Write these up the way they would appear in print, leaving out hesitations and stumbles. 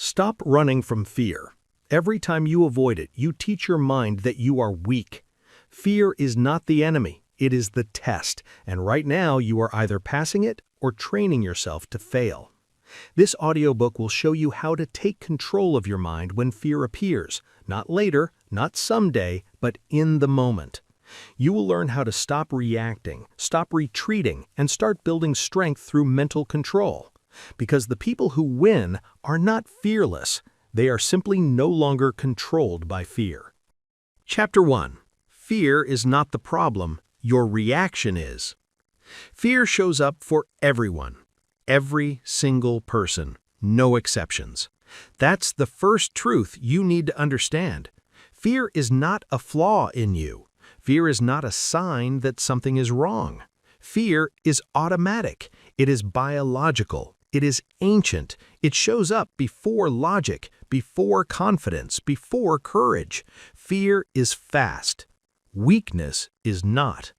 Stop running from fear. Every time you avoid it, you teach your mind that you are weak. Fear is not the enemy, it is the test, and right now you are either passing it or training yourself to fail. This audiobook will show you how to take control of your mind when fear appears, not later, not someday, but in the moment. You will learn how to stop reacting, stop retreating, and start building strength through mental control. Because the people who win are not fearless, they are simply no longer controlled by fear. Chapter 1. Fear is not the problem, your reaction is. Fear shows up for everyone. Every single person, no exceptions. That's the first truth you need to understand. Fear is not a flaw in you. Fear is not a sign that something is wrong. Fear is automatic. It is biological. It is ancient. It shows up before logic, before confidence, before courage. Fear is fast. Weakness is not.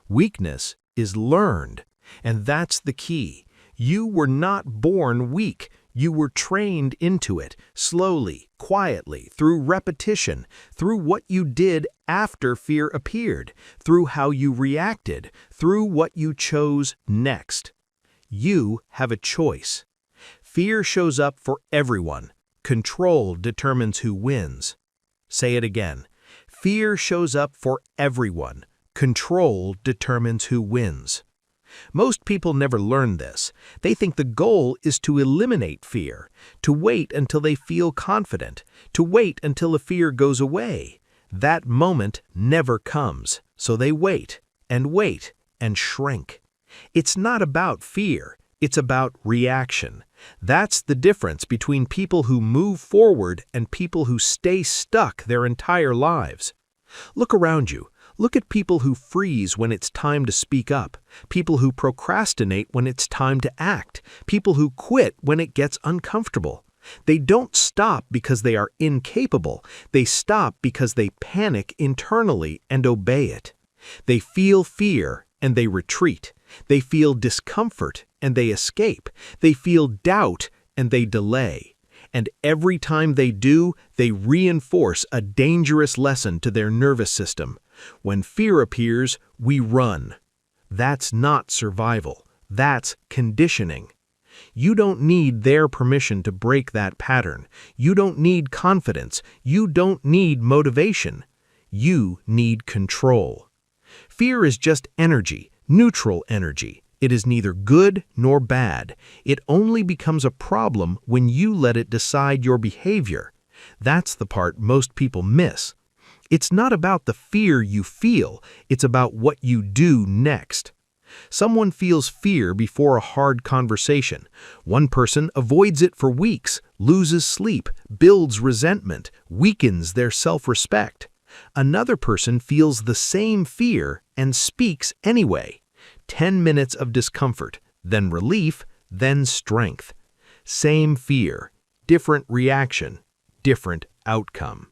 Weakness is learned. And that's the key. You were not born weak. You were trained into it, slowly, quietly, through repetition, through what you did after fear appeared, through how you reacted, through what you chose next. You have a choice. Fear shows up for everyone. Control determines who wins. Say it again. Fear shows up for everyone. Control determines who wins. Most people never learn this. They think the goal is to eliminate fear, to wait until they feel confident, to wait until the fear goes away. That moment never comes, so they wait and shrink. It's not about fear, it's about reaction. That's the difference between people who move forward and people who stay stuck their entire lives. Look around you. Look at people who freeze when it's time to speak up, people who procrastinate when it's time to act, people who quit when it gets uncomfortable. They don't stop because they are incapable. They stop because they panic internally and obey it. They feel fear and they retreat. They feel discomfort and they escape. They feel doubt and they delay. And every time they do, they reinforce a dangerous lesson to their nervous system. When fear appears, we run. That's not survival. That's conditioning. You don't need their permission to break that pattern. You don't need confidence. You don't need motivation. You need control. Fear is just energy, neutral energy. It is neither good nor bad. It only becomes a problem when you let it decide your behavior. That's the part most people miss. It's not about the fear you feel, it's about what you do next. Someone feels fear before a hard conversation. One person avoids it for weeks, loses sleep, builds resentment, weakens their self-respect. Another person feels the same fear and speaks anyway. 10 minutes of discomfort, then relief, then strength. Same fear, different reaction, different outcome.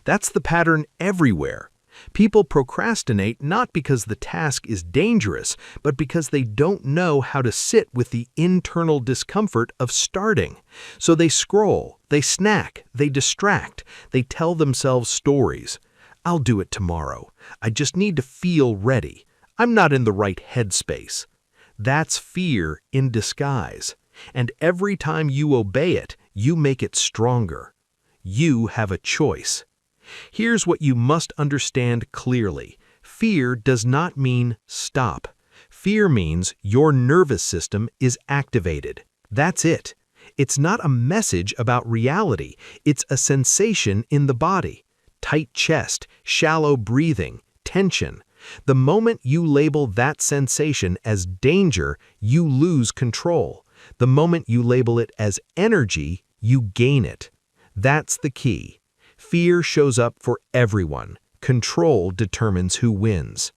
That's the pattern everywhere. People procrastinate not because the task is dangerous, but because they don't know how to sit with the internal discomfort of starting. So they scroll, they snack, they distract, they tell themselves stories. I'll do it tomorrow. I just need to feel ready. I'm not in the right headspace. That's fear in disguise. And every time you obey it, you make it stronger. You have a choice. Here's what you must understand clearly. Fear does not mean stop. Fear means your nervous system is activated. That's it. It's not a message about reality. It's a sensation in the body. Tight chest, shallow breathing, tension. The moment you label that sensation as danger, you lose control. The moment you label it as energy, you gain it. That's the key. Fear shows up for everyone. Control determines who wins.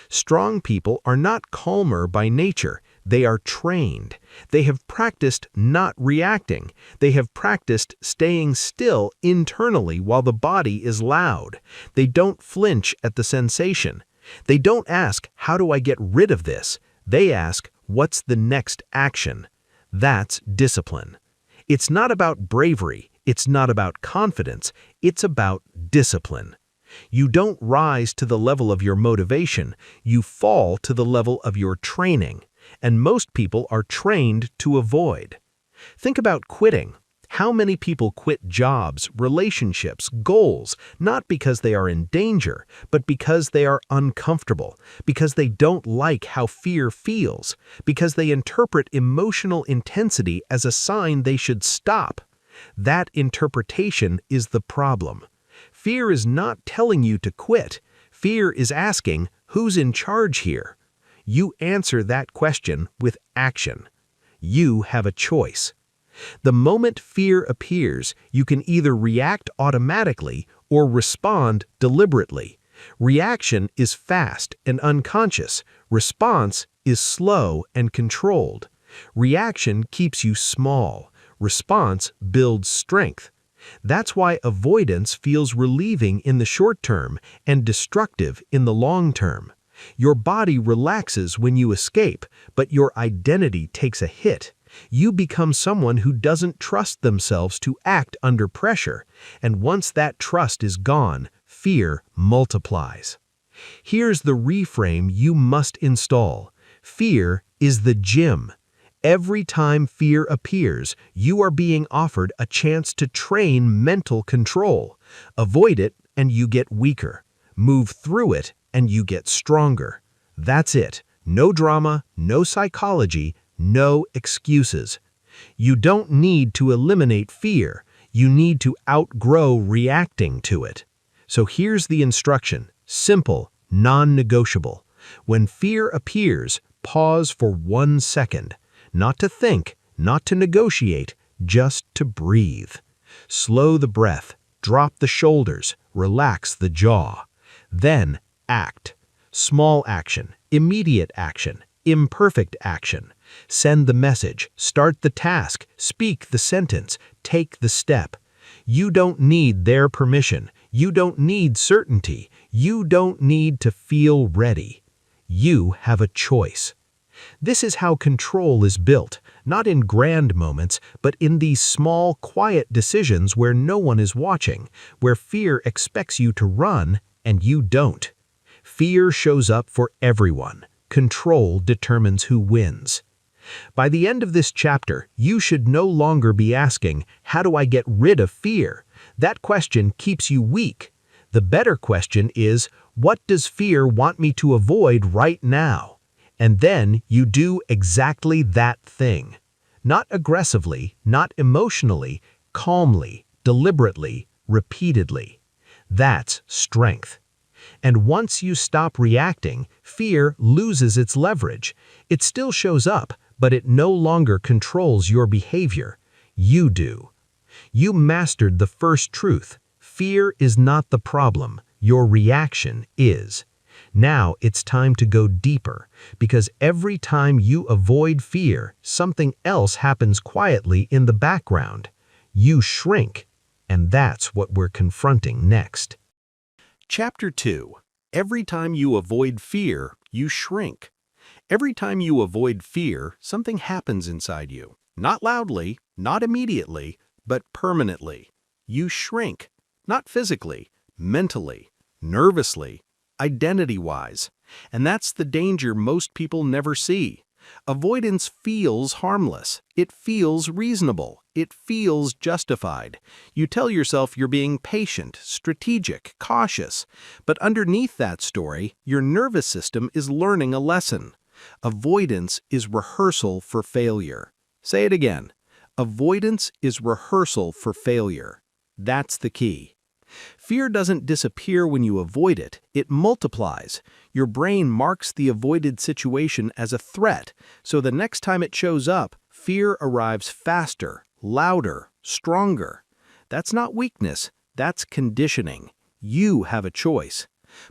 Strong people are not calmer by nature. They are trained. They have practiced not reacting. They have practiced staying still internally while the body is loud. They don't flinch at the sensation. They don't ask, how do I get rid of this? They ask, what's the next action? That's discipline. It's not about bravery, it's not about confidence, it's about discipline. You don't rise to the level of your motivation, you fall to the level of your training, and most people are trained to avoid. Think about quitting. How many people quit jobs, relationships, goals, not because they are in danger, but because they are uncomfortable, because they don't like how fear feels, because they interpret emotional intensity as a sign they should stop? That interpretation is the problem. Fear is not telling you to quit. Fear is asking, who's in charge here? You answer that question with action. You have a choice. The moment fear appears, you can either react automatically or respond deliberately. Reaction is fast and unconscious. Response is slow and controlled. Reaction keeps you small. Response builds strength. That's why avoidance feels relieving in the short term and destructive in the long term. Your body relaxes when you escape, but your identity takes a hit. You become someone who doesn't trust themselves to act under pressure, and once that trust is gone, fear multiplies. Here's the reframe you must install. Fear is the gym. Every time fear appears, you are being offered a chance to train mental control. Avoid it, and you get weaker. Move through it, and you get stronger. That's it. No drama, no psychology, no excuses. You don't need to eliminate fear. You need to outgrow reacting to it. So here's the instruction. Simple, non-negotiable. When fear appears, pause for 1 second. Not to think, not to negotiate, just to breathe. Slow the breath, drop the shoulders, relax the jaw. Then act. Small action, immediate action, imperfect action. Send the message, start the task, speak the sentence, take the step. You don't need their permission. You don't need certainty. You don't need to feel ready. You have a choice. This is how control is built, not in grand moments, but in these small, quiet decisions where no one is watching, where fear expects you to run and you don't. Fear shows up for everyone. Control determines who wins. By the end of this chapter, you should no longer be asking, how do I get rid of fear? That question keeps you weak. The better question is, what does fear want me to avoid right now? And then you do exactly that thing. Not aggressively, not emotionally, calmly, deliberately, repeatedly. That's strength. And once you stop reacting, fear loses its leverage. It still shows up, but it no longer controls your behavior. You do. You mastered the first truth. Fear is not the problem. Your reaction is. Now it's time to go deeper, because every time you avoid fear, something else happens quietly in the background. You shrink, and that's what we're confronting next. Chapter 2. Every time you avoid fear, you shrink. Every time you avoid fear, something happens inside you. Not loudly, not immediately, but permanently. You shrink. Not physically, mentally, nervously, identity-wise. And that's the danger most people never see. Avoidance feels harmless. It feels reasonable. It feels justified. You tell yourself you're being patient, strategic, cautious. But underneath that story, your nervous system is learning a lesson. Avoidance is rehearsal for failure. Say it again. Avoidance is rehearsal for failure. That's the key. Fear doesn't disappear when you avoid it. It multiplies. Your brain marks the avoided situation as a threat, so the next time it shows up, fear arrives faster, louder, stronger. That's not weakness. That's conditioning. You have a choice.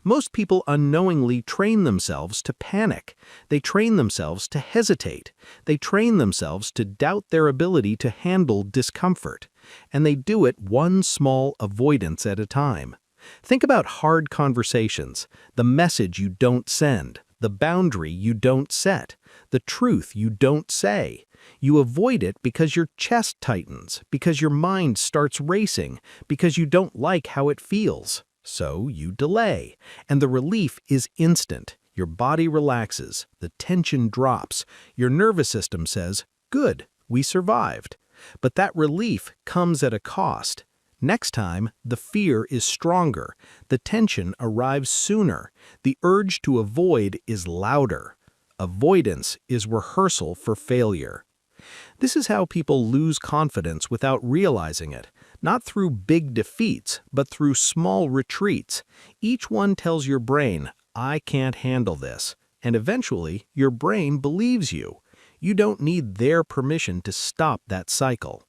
Most people unknowingly train themselves to panic. They train themselves to hesitate. They train themselves to doubt their ability to handle discomfort. And they do it one small avoidance at a time. Think about hard conversations, the message you don't send, the boundary you don't set, the truth you don't say. You avoid it because your chest tightens, because your mind starts racing, because you don't like how it feels. So you delay, and the relief is instant. Your body relaxes, the tension drops, your nervous system says, "Good, we survived." But that relief comes at a cost. Next time, the fear is stronger, the tension arrives sooner, the urge to avoid is louder. Avoidance is rehearsal for failure. This is how people lose confidence without realizing it, not through big defeats, but through small retreats. Each one tells your brain, "I can't handle this," and eventually your brain believes you. You don't need their permission to stop that cycle.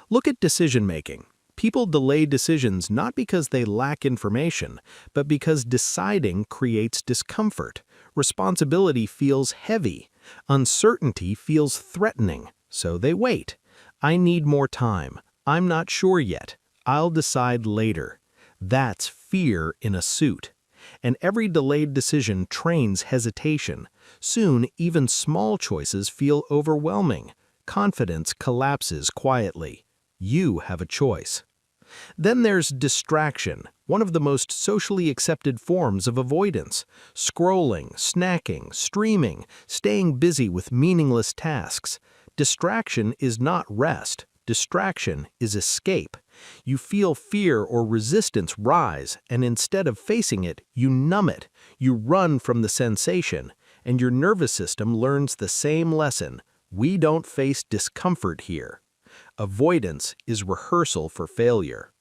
Look at decision-making. People delay decisions not because they lack information, but because deciding creates discomfort. Responsibility feels heavy. Uncertainty feels threatening, so they wait. "I need more time. I'm not sure yet. I'll decide later." That's fear in a suit. And every delayed decision trains hesitation. Soon, even small choices feel overwhelming. Confidence collapses quietly. You have a choice. Then there's distraction, one of the most socially accepted forms of avoidance. Scrolling, snacking, streaming, staying busy with meaningless tasks. Distraction is not rest. Distraction is escape. You feel fear or resistance rise, and instead of facing it, you numb it. You run from the sensation, and your nervous system learns the same lesson. We don't face discomfort here. Avoidance is rehearsal for failure.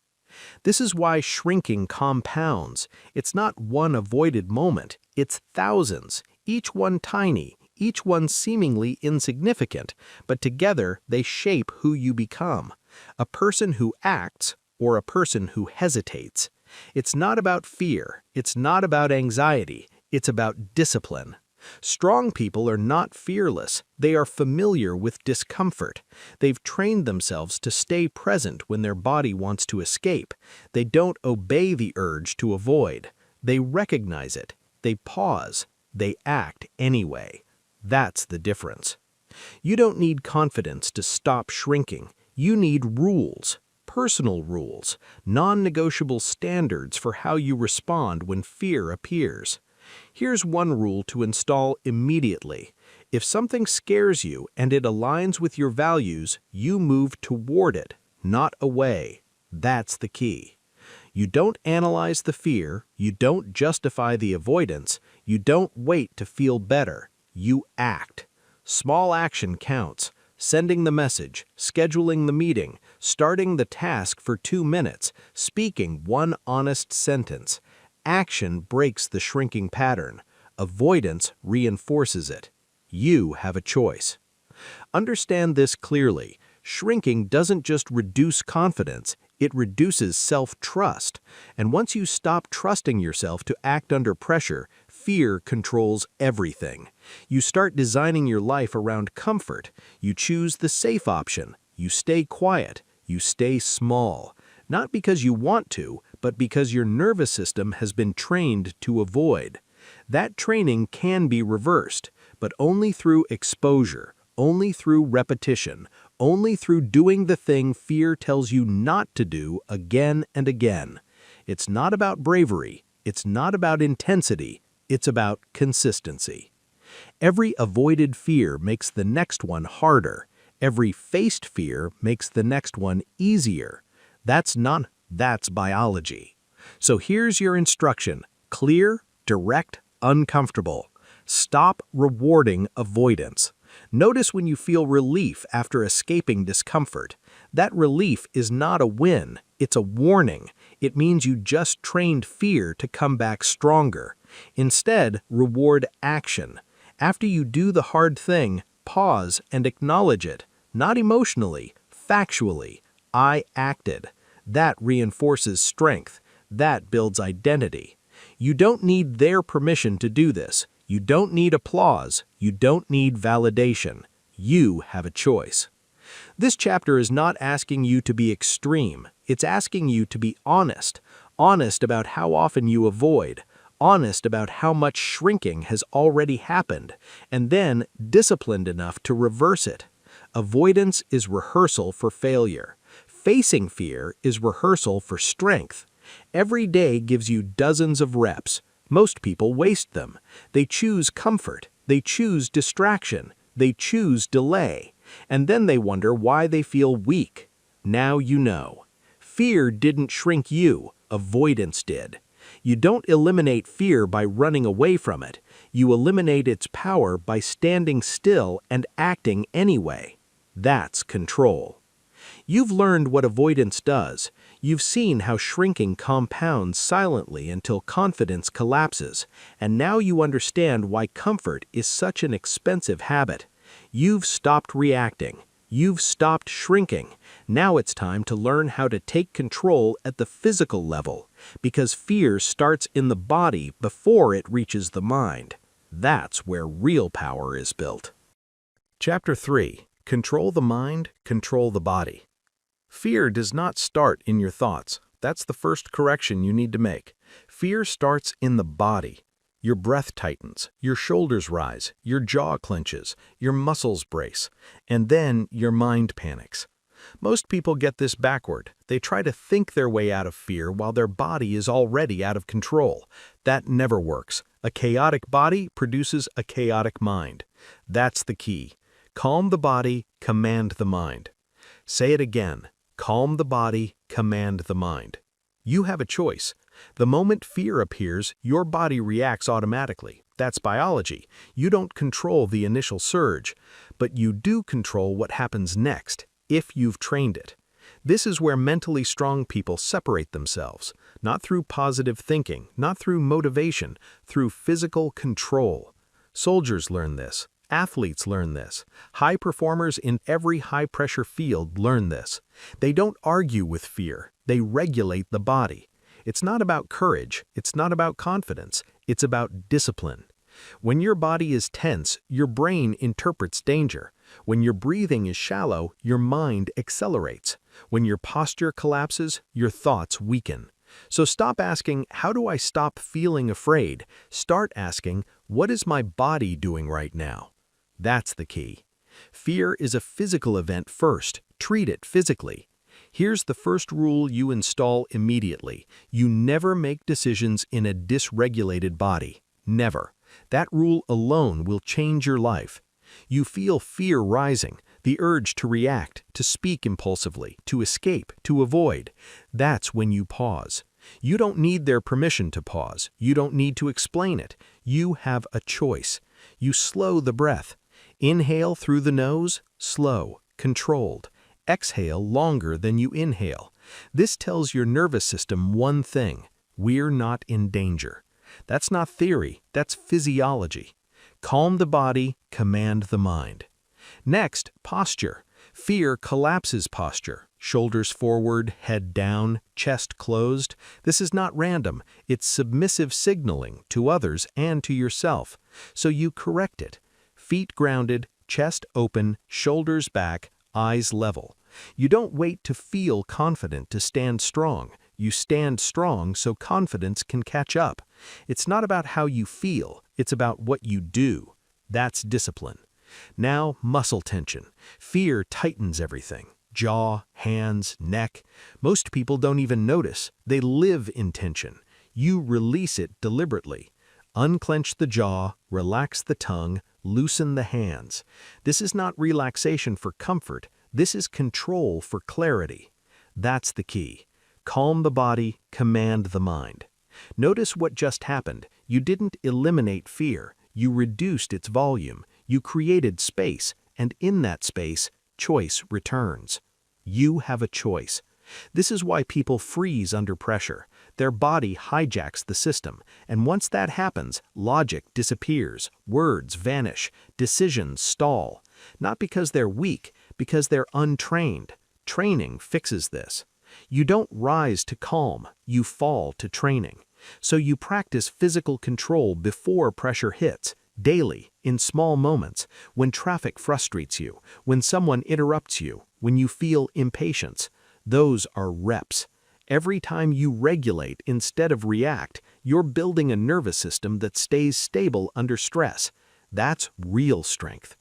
This is why shrinking compounds. It's not one avoided moment, it's thousands, each one tiny, each one seemingly insignificant, but together they shape who you become. A person who acts or a person who hesitates. It's not about fear, it's not about anxiety, it's about discipline. Strong people are not fearless, they are familiar with discomfort. They've trained themselves to stay present when their body wants to escape. They don't obey the urge to avoid. They recognize it. They pause. They act anyway. That's the difference. You don't need confidence to stop shrinking. You need rules, personal rules, non-negotiable standards for how you respond when fear appears. Here's one rule to install immediately. If something scares you and it aligns with your values, you move toward it, not away. That's the key. You don't analyze the fear, you don't justify the avoidance, you don't wait to feel better. You act. Small action counts. Sending the message, scheduling the meeting, starting the task for 2 minutes, speaking one honest sentence. Action breaks the shrinking pattern. Avoidance reinforces it. You have a choice. Understand this clearly. Shrinking doesn't just reduce confidence, it reduces self-trust. And once you stop trusting yourself to act under pressure, fear controls everything. You start designing your life around comfort. You choose the safe option. You stay quiet. You stay small. Not because you want to, but because your nervous system has been trained to avoid. That training can be reversed, but only through exposure, only through repetition, only through doing the thing fear tells you not to do again and again. It's not about bravery, it's not about intensity, it's about consistency. Every avoided fear makes the next one harder. Every faced fear makes the next one easier. That's biology. So here's your instruction. Clear, direct, uncomfortable. Stop rewarding avoidance. Notice when you feel relief after escaping discomfort. That relief is not a win, it's a warning. It means you just trained fear to come back stronger. Instead, reward action. After you do the hard thing, pause and acknowledge it. Not emotionally, factually. I acted. That reinforces strength. That builds identity. You don't need their permission to do this. You don't need applause. You don't need validation. You have a choice. This chapter is not asking you to be extreme. It's asking you to be honest. Honest about how often you avoid. honest about how much shrinking has already happened, and then disciplined enough to reverse it. Avoidance is rehearsal for failure. Facing fear is rehearsal for strength. Every day gives you dozens of reps. Most people waste them. They choose comfort. They choose distraction. They choose delay. And then they wonder why they feel weak. Now you know. Fear didn't shrink you. Avoidance did. You don't eliminate fear by running away from it. You eliminate its power by standing still and acting anyway. That's control. You've learned what avoidance does. You've seen how shrinking compounds silently until confidence collapses, and now you understand why comfort is such an expensive habit. You've stopped reacting. You've stopped shrinking. Now it's time to learn how to take control at the physical level, because fear starts in the body before it reaches the mind. That's where real power is built. Chapter 3. Control the mind, control the body. Fear does not start in your thoughts. That's the first correction you need to make. Fear starts in the body. Your breath tightens, your shoulders rise, your jaw clenches, your muscles brace, and then your mind panics. Most people get this backward. They try to think their way out of fear while their body is already out of control. That never works. A chaotic body produces a chaotic mind. That's the key. Calm the body, command the mind. Say it again. Calm the body, command the mind. You have a choice. The moment fear appears, your body reacts automatically. That's biology. You don't control the initial surge, but you do control what happens next, if you've trained it. This is where mentally strong people separate themselves, not through positive thinking, not through motivation, through physical control. Soldiers learn this. Athletes learn this. High performers in every high-pressure field learn this. They don't argue with fear. They regulate the body. It's not about courage. It's not about confidence. It's about discipline. When your body is tense, your brain interprets danger. When your breathing is shallow, your mind accelerates. When your posture collapses, your thoughts weaken. So stop asking, how do I stop feeling afraid? Start asking, what is my body doing right now? That's the key. Fear is a physical event first. Treat it physically. Here's the first rule you install immediately. You never make decisions in a dysregulated body. Never. That rule alone will change your life. You feel fear rising, the urge to react, to speak impulsively, to escape, to avoid. That's when you pause. You don't need their permission to pause. You don't need to explain it. You have a choice. You slow the breath. Inhale through the nose, slow, controlled. Exhale longer than you inhale. This tells your nervous system one thing: we're not in danger. That's not theory, that's physiology. Calm the body, command the mind. Next, posture. Fear collapses posture. Shoulders forward, head down, chest closed. This is not random. It's submissive signaling to others and to yourself. So you correct it. Feet grounded, chest open, shoulders back, eyes level. You don't wait to feel confident to stand strong. You stand strong so confidence can catch up. It's not about how you feel, it's about what you do. That's discipline. Now, muscle tension. Fear tightens everything. Jaw, hands, neck. Most people don't even notice. They live in tension. You release it deliberately. Unclench the jaw, relax the tongue, loosen the hands. This is not relaxation for comfort. This is control for clarity. That's the key. Calm the body, command the mind. Notice what just happened. You didn't eliminate fear. You reduced its volume. You created space, and in that space, choice returns. You have a choice. This is why people freeze under pressure. Their body hijacks the system, and once that happens, logic disappears, words vanish, decisions stall. Not because they're weak, because they're untrained. Training fixes this. You don't rise to calm, you fall to training. So you practice physical control before pressure hits, daily, in small moments, when traffic frustrates you, when someone interrupts you, when you feel impatience. Those are reps. Every time you regulate instead of react, you're building a nervous system that stays stable under stress. That's real strength.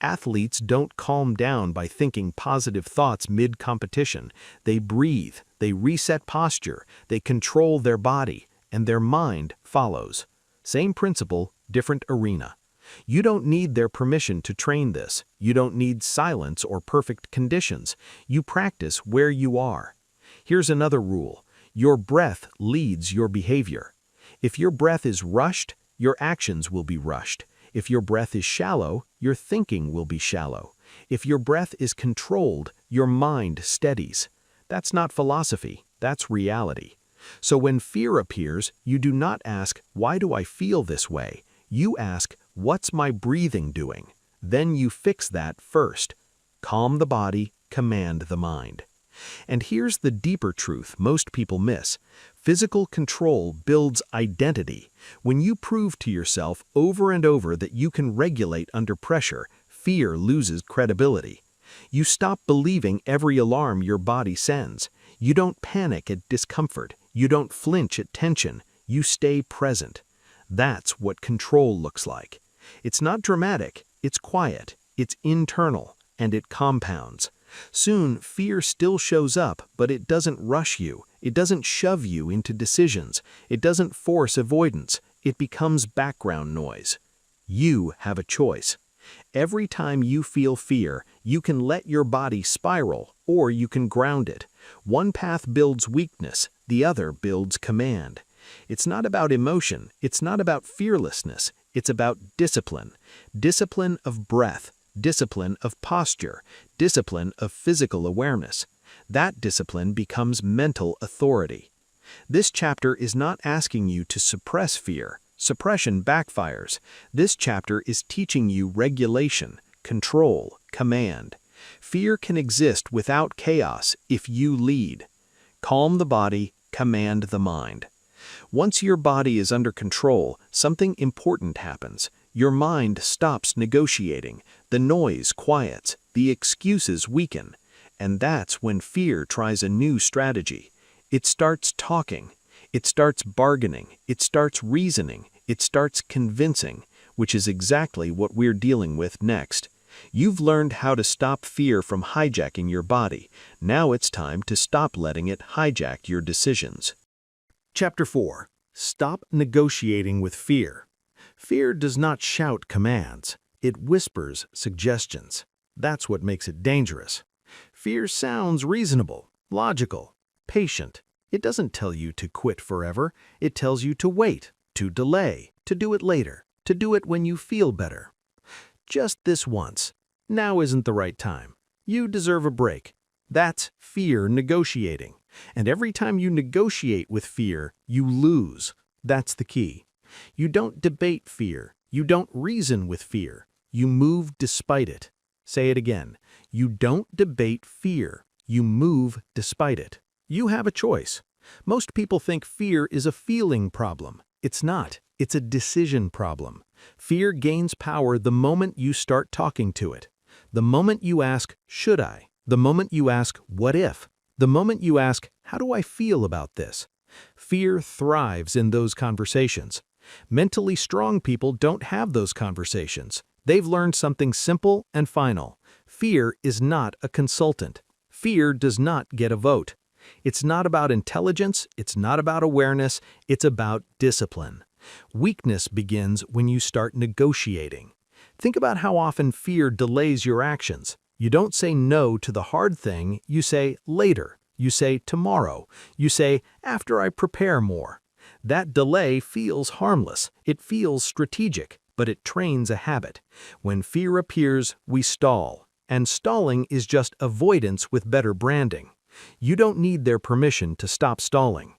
Athletes don't calm down by thinking positive thoughts mid-competition. They breathe, they reset posture, they control their body, and their mind follows. Same principle, different arena. You don't need their permission to train this. You don't need silence or perfect conditions. You practice where you are. Here's another rule. Your breath leads your behavior. If your breath is rushed, your actions will be rushed. If your breath is shallow, your thinking will be shallow. If your breath is controlled, your mind steadies. That's not philosophy, that's reality. So when fear appears, you do not ask, "Why do I feel this way?" You ask, "What's my breathing doing?" Then you fix that first. Calm the body, command the mind. And here's the deeper truth most people miss. Physical control builds identity. When you prove to yourself over and over that you can regulate under pressure, fear loses credibility. You stop believing every alarm your body sends. You don't panic at discomfort. You don't flinch at tension. You stay present. That's what control looks like. It's not dramatic, it's quiet, it's internal, and it compounds. Soon, fear still shows up, but it doesn't rush you. It doesn't shove you into decisions. It doesn't force avoidance. It becomes background noise. You have a choice. Every time you feel fear, you can let your body spiral, or you can ground it. One path builds weakness, the other builds command. It's not about emotion, it's not about fearlessness, it's about discipline. Discipline of breath, discipline of posture, discipline of physical awareness. That discipline becomes mental authority. This chapter is not asking you to suppress fear. Suppression backfires. This chapter is teaching you regulation, control, command. Fear can exist without chaos if you lead. Calm the body, command the mind. Once your body is under control, something important happens. Your mind stops negotiating, the noise quiets, the excuses weaken. And that's when fear tries a new strategy. It starts talking. It starts bargaining. It starts reasoning. It starts convincing, which is exactly what we're dealing with next. You've learned how to stop fear from hijacking your body. Now it's time to stop letting it hijack your decisions. Chapter 4. Stop negotiating with fear. Fear does not shout commands. It whispers suggestions. That's what makes it dangerous. Fear sounds reasonable, logical, patient. It doesn't tell you to quit forever. It tells you to wait, to delay, to do it later, to do it when you feel better. Just this once. Now isn't the right time. You deserve a break. That's fear negotiating. And every time you negotiate with fear, you lose. That's the key. You don't debate fear. You don't reason with fear. You move despite it. Say it again. You don't debate fear. You move despite it. You have a choice. Most people think fear is a feeling problem. It's not. It's a decision problem. Fear gains power the moment you start talking to it. The moment you ask, "Should I?" The moment you ask, "What if?" The moment you ask, "How do I feel about this?" Fear thrives in those conversations. Mentally strong people don't have those conversations. They've learned something simple and final. Fear is not a consultant. Fear does not get a vote. It's not about intelligence, it's not about awareness, it's about discipline. Weakness begins when you start negotiating. Think about how often fear delays your actions. You don't say no to the hard thing, you say later. You say tomorrow. You say after I prepare more. That delay feels harmless. It feels strategic, but it trains a habit. When fear appears, we stall. And stalling is just avoidance with better branding. You don't need their permission to stop stalling.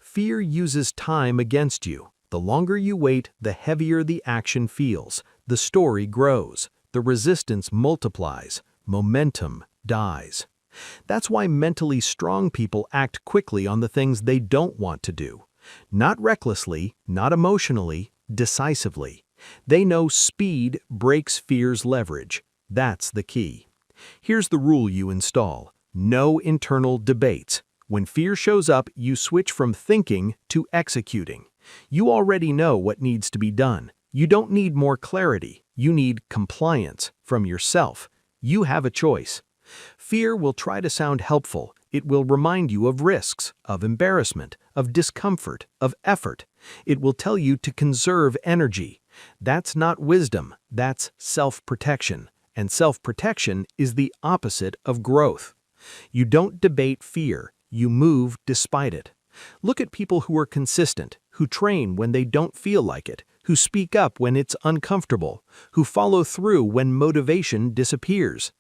Fear uses time against you. The longer you wait, the heavier the action feels. The story grows. The resistance multiplies. Momentum dies. That's why mentally strong people act quickly on the things they don't want to do. Not recklessly, not emotionally, decisively. They know speed breaks fear's leverage. That's the key. Here's the rule you install. No internal debates. When fear shows up, you switch from thinking to executing. You already know what needs to be done. You don't need more clarity. You need compliance from yourself. You have a choice. Fear will try to sound helpful. It will remind you of risks, of embarrassment, of discomfort, of effort. It will tell you to conserve energy. That's not wisdom. That's self-protection. And self-protection is the opposite of growth. You don't debate fear. You move despite it. Look at people who are consistent, who train when they don't feel like it, who speak up when it's uncomfortable, who follow through when motivation disappears.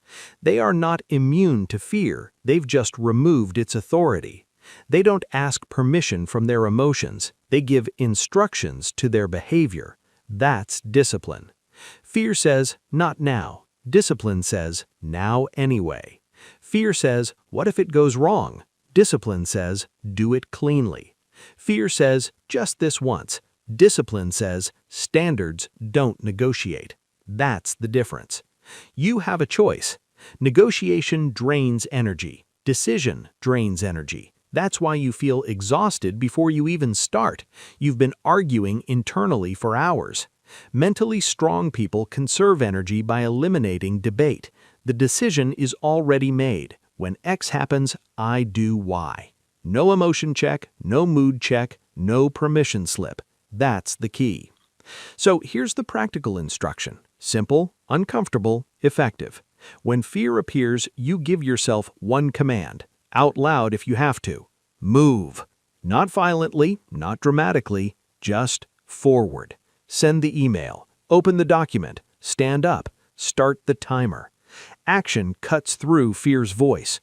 They are not immune to fear, they've just removed its authority. They don't ask permission from their emotions, they give instructions to their behavior. That's discipline. Fear says, not now. Discipline says, now anyway. Fear says, what if it goes wrong? Discipline says, do it cleanly. Fear says, just this once. Discipline says, standards don't negotiate. That's the difference. You have a choice. Negotiation drains energy. Decision drains energy. That's why you feel exhausted before you even start. You've been arguing internally for hours. Mentally strong people conserve energy by eliminating debate. The decision is already made. When X happens, I do Y. No emotion check, no mood check, no permission slip. That's the key. So here's the practical instruction. Simple, uncomfortable, effective. When fear appears, you give yourself one command, out loud if you have to. Move. Not violently, not dramatically, just forward. Send the email, open the document, stand up, start the timer. Action cuts through fear's voice.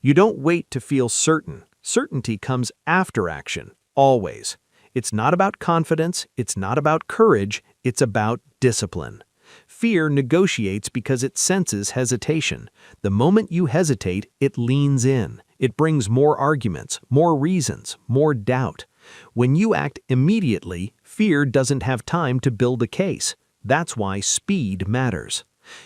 You don't wait to feel certain. Certainty comes after action, always. It's not about confidence, it's not about courage, it's about discipline. Fear negotiates because it senses hesitation. The moment you hesitate, it leans in. It brings more arguments, more reasons, more doubt. When you act immediately, fear doesn't have time to build a case. That's why speed matters.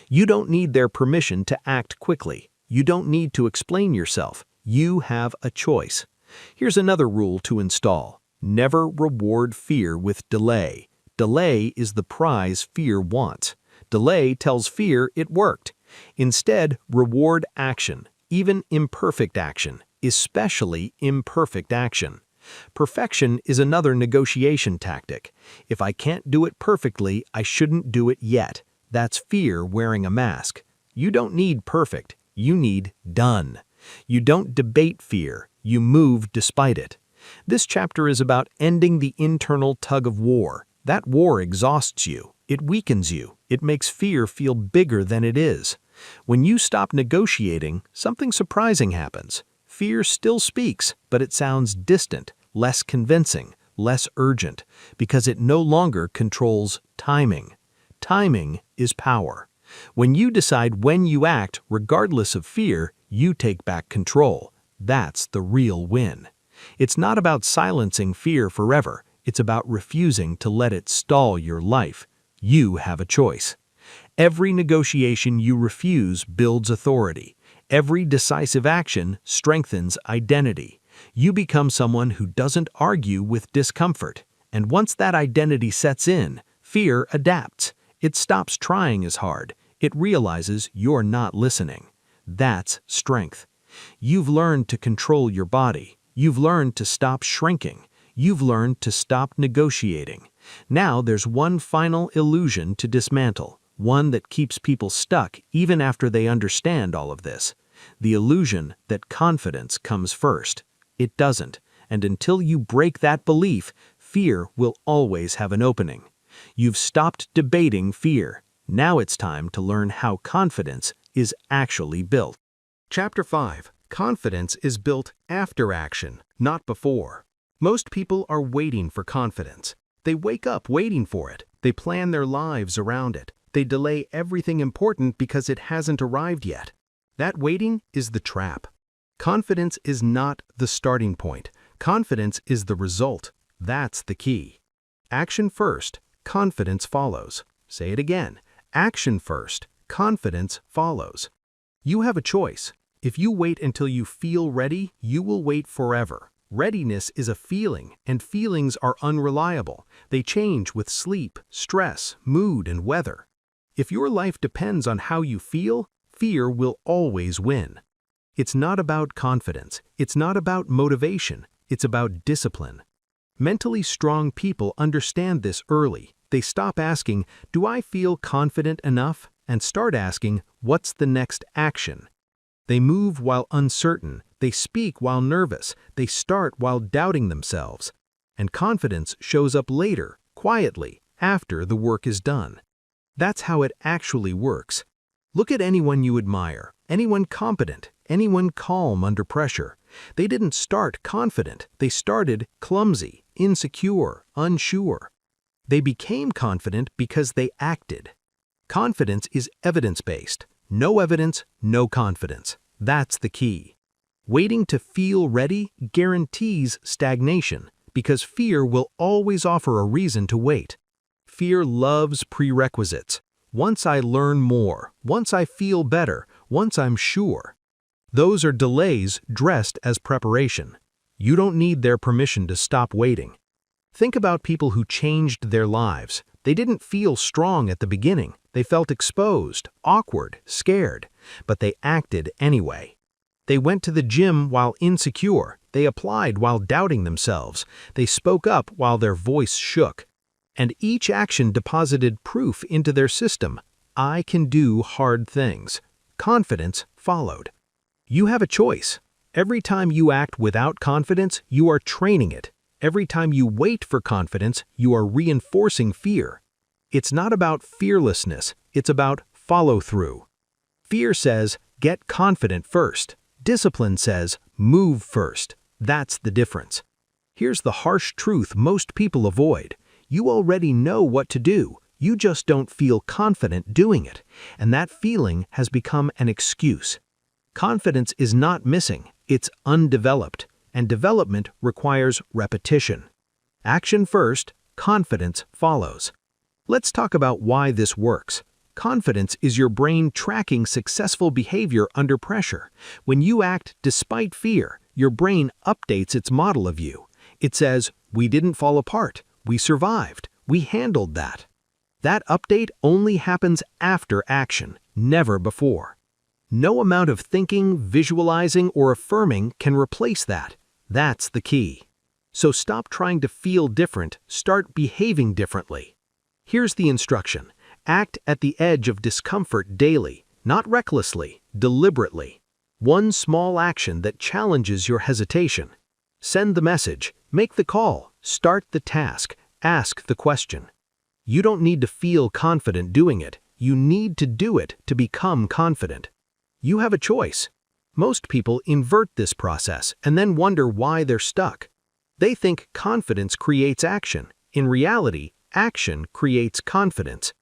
You don't need their permission to act quickly. You don't need to explain yourself. You have a choice. Here's another rule to install. Never reward fear with delay. Delay is the prize fear wants. Delay tells fear it worked. Instead, reward action, even imperfect action, especially imperfect action. Perfection is another negotiation tactic. If I can't do it perfectly, I shouldn't do it yet. That's fear wearing a mask. You don't need perfect, you need done. You don't debate fear, you move despite it. This chapter is about ending the internal tug of war. That war exhausts you, it weakens you, it makes fear feel bigger than it is. When you stop negotiating, something surprising happens. Fear still speaks, but it sounds distant, less convincing, less urgent, because it no longer controls timing. Timing is power. When you decide when you act, regardless of fear, you take back control. That's the real win. It's not about silencing fear forever. It's about refusing to let it stall your life. You have a choice. Every negotiation you refuse builds authority. Every decisive action strengthens identity. You become someone who doesn't argue with discomfort. And once that identity sets in, fear adapts. It stops trying as hard. It realizes you're not listening. That's strength. You've learned to control your body. You've learned to stop shrinking. You've learned to stop negotiating. Now there's one final illusion to dismantle, one that keeps people stuck even after they understand all of this. The illusion that confidence comes first. It doesn't, and until you break that belief, fear will always have an opening. You've stopped debating fear. Now it's time to learn how confidence is actually built. Chapter 5. Confidence is built after action, not before. Most people are waiting for confidence. They wake up waiting for it. They plan their lives around it. They delay everything important because it hasn't arrived yet. That waiting is the trap. Confidence is not the starting point. Confidence is the result. That's the key. Action first, confidence follows. Say it again. Action first, confidence follows. You have a choice. If you wait until you feel ready, you will wait forever. Readiness is a feeling, and feelings are unreliable. They change with sleep, stress, mood, and weather. If your life depends on how you feel, fear will always win. It's not about confidence. It's not about motivation. It's about discipline. Mentally strong people understand this early. They stop asking, "Do I feel confident enough?" and start asking, "What's the next action?" They move while uncertain. They speak while nervous. They start while doubting themselves. And confidence shows up later, quietly, after the work is done. That's how it actually works. Look at anyone you admire, anyone competent, anyone calm under pressure. They didn't start confident. They started clumsy, insecure, unsure. They became confident because they acted. Confidence is evidence-based. No evidence, no confidence. That's the key. Waiting to feel ready guarantees stagnation because fear will always offer a reason to wait. Fear loves prerequisites. Once I learn more, once I feel better, once I'm sure. Those are delays dressed as preparation. You don't need their permission to stop waiting. Think about people who changed their lives. They didn't feel strong at the beginning. They felt exposed, awkward, scared, but they acted anyway. They went to the gym while insecure. They applied while doubting themselves. They spoke up while their voice shook. And each action deposited proof into their system. I can do hard things. Confidence followed. You have a choice. Every time you act without confidence, you are training it. Every time you wait for confidence, you are reinforcing fear. It's not about fearlessness, it's about follow-through. Fear says, get confident first. Discipline says, move first. That's the difference. Here's the harsh truth most people avoid. You already know what to do. You just don't feel confident doing it. And that feeling has become an excuse. Confidence is not missing, it's undeveloped. And development requires repetition. Action first, confidence follows. Let's talk about why this works. Confidence is your brain tracking successful behavior under pressure. When you act despite fear, your brain updates its model of you. It says, we didn't fall apart, we survived, we handled that. That update only happens after action, never before. No amount of thinking, visualizing, or affirming can replace that. That's the key. So stop trying to feel different, start behaving differently. Here's the instruction. Act at the edge of discomfort daily, not recklessly, deliberately. One small action that challenges your hesitation. Send the message, make the call, start the task, ask the question. You don't need to feel confident doing it. You need to do it to become confident. You have a choice. Most people invert this process and then wonder why they're stuck. They think confidence creates action. In reality, action creates confidence.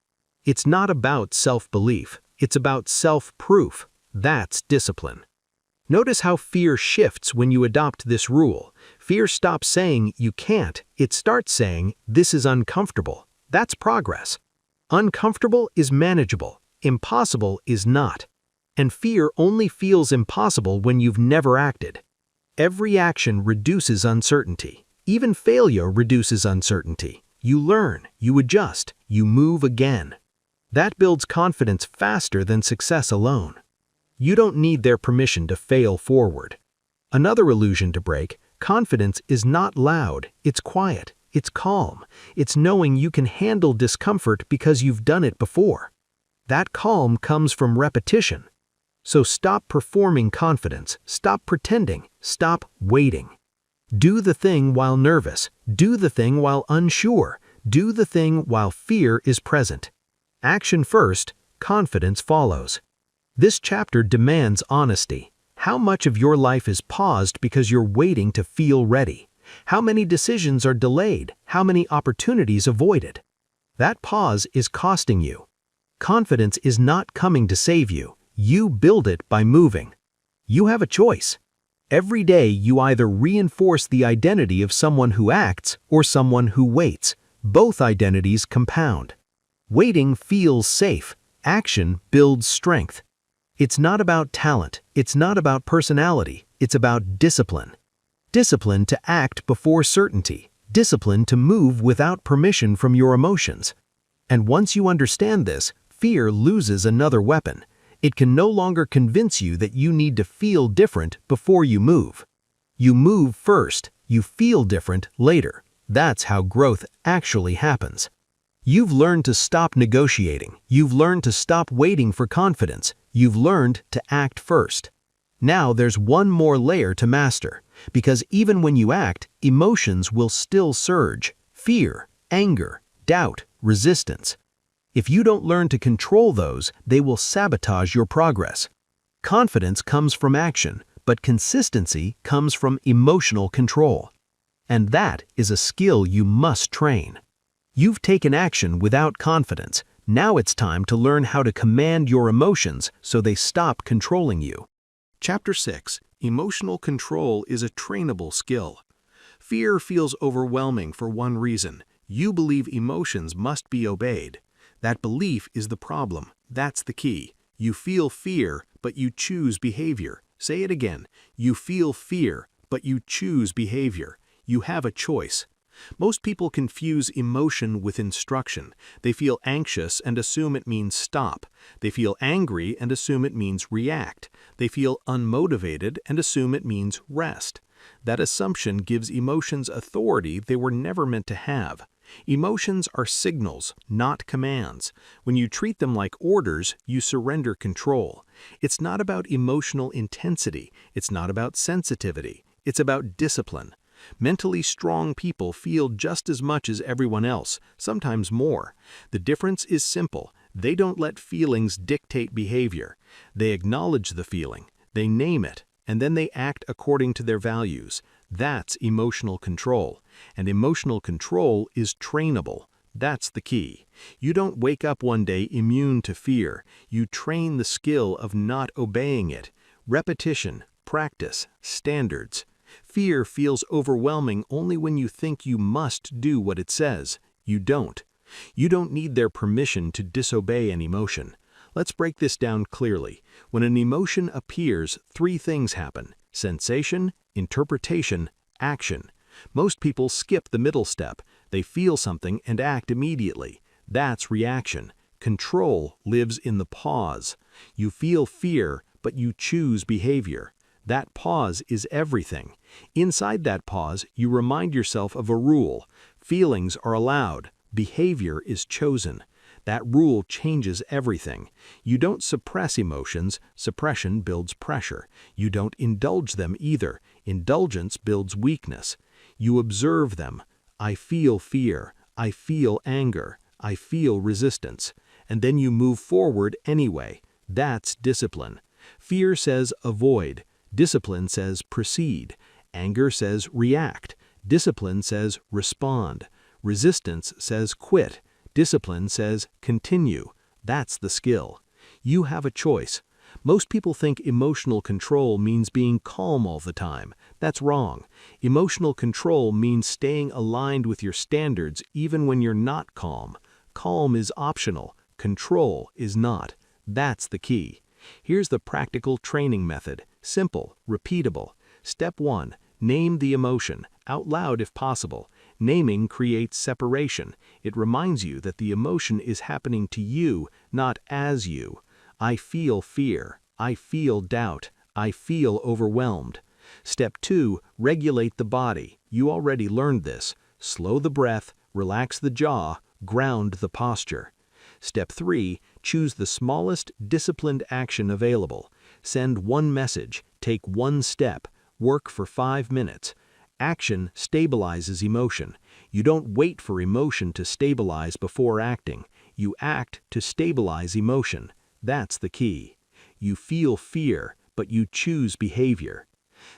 It's not about self-belief. It's about self-proof. That's discipline. Notice how fear shifts when you adopt this rule. Fear stops saying you can't. It starts saying this is uncomfortable. That's progress. Uncomfortable is manageable. Impossible is not. And fear only feels impossible when you've never acted. Every action reduces uncertainty. Even failure reduces uncertainty. You learn, you adjust, you move again. That builds confidence faster than success alone. You don't need their permission to fail forward. Another illusion to break, confidence is not loud, it's quiet, it's calm. It's knowing you can handle discomfort because you've done it before. That calm comes from repetition. So stop performing confidence, stop pretending, stop waiting. Do the thing while nervous, do the thing while unsure, do the thing while fear is present. Action first, confidence follows. This chapter demands honesty. How much of your life is paused because you're waiting to feel ready? How many decisions are delayed? How many opportunities avoided? That pause is costing you. Confidence is not coming to save you. You build it by moving. You have a choice. Every day you either reinforce the identity of someone who acts or someone who waits. Both identities compound. Waiting feels safe. Action builds strength. It's not about talent, it's not about personality, it's about discipline. Discipline to act before certainty, discipline to move without permission from your emotions. And once you understand this, fear loses another weapon. It can no longer convince you that you need to feel different before you move. You move first, you feel different later. That's how growth actually happens. You've learned to stop negotiating. You've learned to stop waiting for confidence. You've learned to act first. Now there's one more layer to master, because even when you act, emotions will still surge. Fear, anger, doubt, resistance. If you don't learn to control those, they will sabotage your progress. Confidence comes from action, but consistency comes from emotional control. And that is a skill you must train. You've taken action without confidence. Now it's time to learn how to command your emotions so they stop controlling you. Chapter 6. Emotional control is a trainable skill. Fear feels overwhelming for one reason. You believe emotions must be obeyed. That belief is the problem. That's the key. You feel fear, but you choose behavior. Say it again. You feel fear, but you choose behavior. You have a choice. Most people confuse emotion with instruction. They feel anxious and assume it means stop. They feel angry and assume it means react. They feel unmotivated and assume it means rest. That assumption gives emotions authority they were never meant to have. Emotions are signals, not commands. When you treat them like orders, you surrender control. It's not about emotional intensity. It's not about sensitivity. It's about discipline. Mentally strong people feel just as much as everyone else, sometimes more. The difference is simple. They don't let feelings dictate behavior. They acknowledge the feeling, they name it, and then they act according to their values. That's emotional control. And emotional control is trainable. That's the key. You don't wake up one day immune to fear. You train the skill of not obeying it. Repetition, practice, standards. Fear feels overwhelming only when you think you must do what it says. You don't. You don't need their permission to disobey an emotion. Let's break this down clearly. When an emotion appears, three things happen: sensation, interpretation, action. Most people skip the middle step. They feel something and act immediately. That's reaction. Control lives in the pause. You feel fear, but you choose behavior. That pause is everything. Inside that pause, you remind yourself of a rule. Feelings are allowed. Behavior is chosen. That rule changes everything. You don't suppress emotions. Suppression builds pressure. You don't indulge them either. Indulgence builds weakness. You observe them. I feel fear. I feel anger. I feel resistance. And then you move forward anyway. That's discipline. Fear says avoid. Discipline says proceed. Anger says react. Discipline says respond. Resistance says quit. Discipline says continue. That's the skill. You have a choice. Most people think emotional control means being calm all the time. That's wrong. Emotional control means staying aligned with your standards even when you're not calm. Calm is optional. Control is not. That's the key. Here's the practical training method. Simple, repeatable. Step 1. Name the emotion, out loud if possible. Naming creates separation. It reminds you that the emotion is happening to you, not as you. I feel fear. I feel doubt. I feel overwhelmed. Step 2. Regulate the body. You already learned this. Slow the breath, relax the jaw, ground the posture. Step 3. Choose the smallest disciplined action available. Send one message, take one step, work for 5 minutes. Action stabilizes emotion. You don't wait for emotion to stabilize before acting. You act to stabilize emotion. That's the key. You feel fear, but you choose behavior.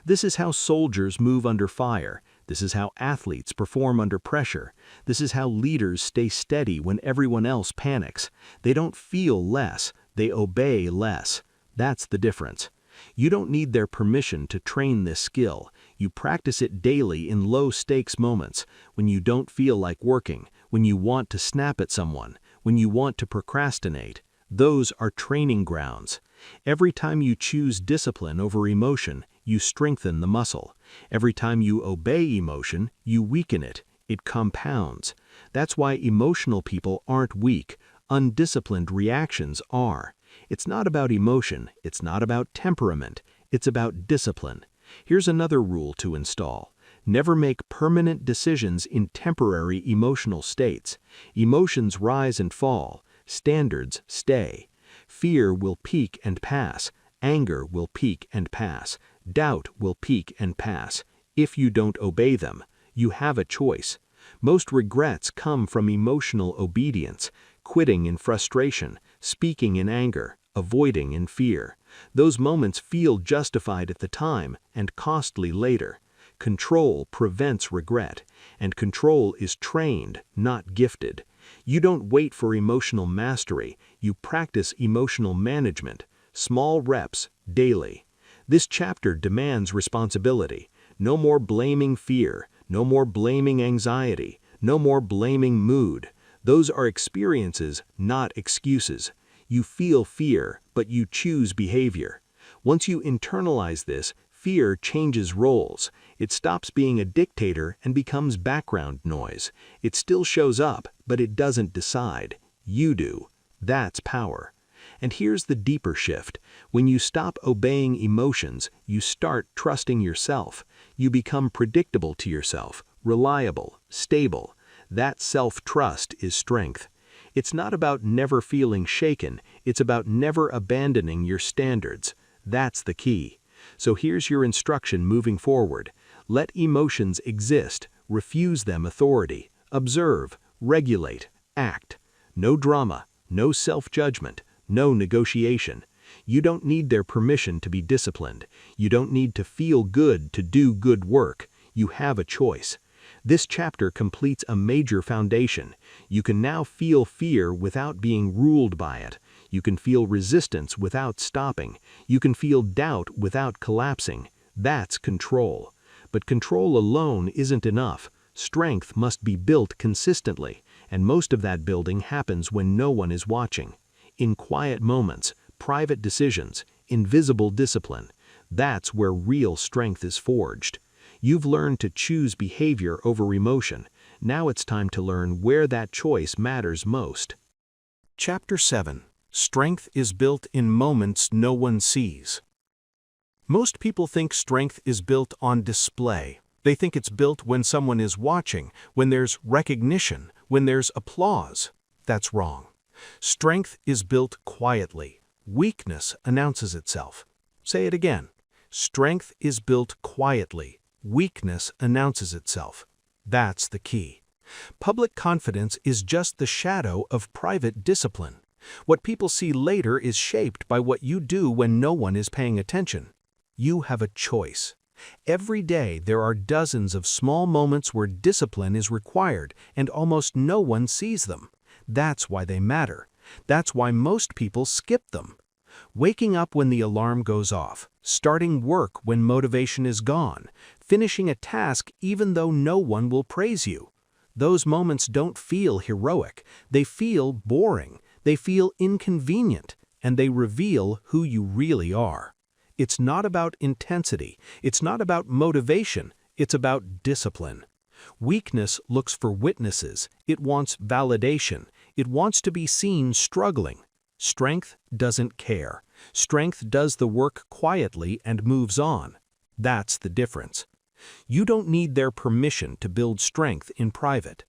This is how soldiers move under fire. This is how athletes perform under pressure. This is how leaders stay steady when everyone else panics. They don't feel less, they obey less. That's the difference. You don't need their permission to train this skill. You practice it daily in low-stakes moments, when you don't feel like working, when you want to snap at someone, when you want to procrastinate. Those are training grounds. Every time you choose discipline over emotion, you strengthen the muscle. Every time you obey emotion, you weaken it. It compounds. That's why emotional people aren't weak. Undisciplined reactions are. It's not about emotion, it's not about temperament, it's about discipline. Here's another rule to install. Never make permanent decisions in temporary emotional states. Emotions rise and fall. Standards stay. Fear will peak and pass. Anger will peak and pass. Doubt will peak and pass. If you don't obey them, you have a choice. Most regrets come from emotional obedience, quitting in frustration, speaking in anger, avoiding in fear. Those moments feel justified at the time and costly later. Control prevents regret, and control is trained, not gifted. You don't wait for emotional mastery, you practice emotional management. Small reps, daily. This chapter demands responsibility. No more blaming fear, no more blaming anxiety, no more blaming mood. Those are experiences, not excuses. You feel fear, but you choose behavior. Once you internalize this, fear changes roles. It stops being a dictator and becomes background noise. It still shows up, but it doesn't decide. You do. That's power. And here's the deeper shift. When you stop obeying emotions, you start trusting yourself. You become predictable to yourself, reliable, stable. That self-trust is strength. It's not about never feeling shaken, it's about never abandoning your standards. That's the key. So here's your instruction moving forward. Let emotions exist, refuse them authority, observe, regulate, act. No drama, no self-judgment, no negotiation. You don't need their permission to be disciplined. You don't need to feel good to do good work. You have a choice. This chapter completes a major foundation. You can now feel fear without being ruled by it. You can feel resistance without stopping. You can feel doubt without collapsing. That's control. But control alone isn't enough. Strength must be built consistently, and most of that building happens when no one is watching. In quiet moments, private decisions, invisible discipline. That's where real strength is forged. You've learned to choose behavior over emotion. Now it's time to learn where that choice matters most. Chapter 7. Strength is built in moments no one sees. Most people think strength is built on display. They think it's built when someone is watching, when there's recognition, when there's applause. That's wrong. Strength is built quietly. Weakness announces itself. Say it again. Strength is built quietly. Weakness announces itself. That's the key. Public confidence is just the shadow of private discipline. What people see later is shaped by what you do when no one is paying attention. You have a choice. Every day there are dozens of small moments where discipline is required and almost no one sees them. That's why they matter. That's why most people skip them. Waking up when the alarm goes off, starting work when motivation is gone, finishing a task even though no one will praise you. Those moments don't feel heroic. They feel boring. They feel inconvenient, and they reveal who you really are. It's not about intensity. It's not about motivation. It's about discipline. Weakness looks for witnesses. It wants validation. It wants to be seen struggling. Strength doesn't care. Strength does the work quietly and moves on. That's the difference. You don't need their permission to build strength in private.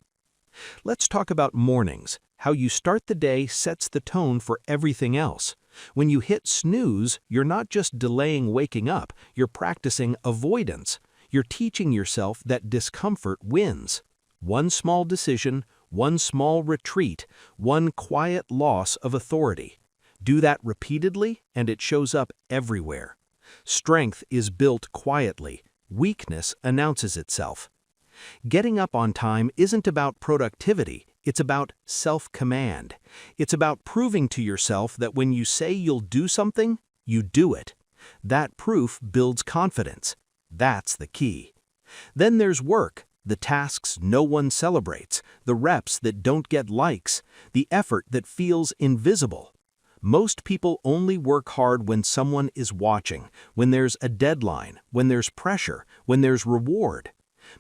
Let's talk about mornings. How you start the day sets the tone for everything else. When you hit snooze, you're not just delaying waking up, you're practicing avoidance. You're teaching yourself that discomfort wins. One small decision, one small retreat, one quiet loss of authority. Do that repeatedly, and it shows up everywhere. Strength is built quietly. Weakness announces itself. Getting up on time isn't about productivity, it's about self-command. It's about proving to yourself that when you say you'll do something, you do it. That proof builds confidence. That's the key. Then there's work, the tasks no one celebrates, the reps that don't get likes, the effort that feels invisible. Most people only work hard when someone is watching, when there's a deadline, when there's pressure, when there's reward.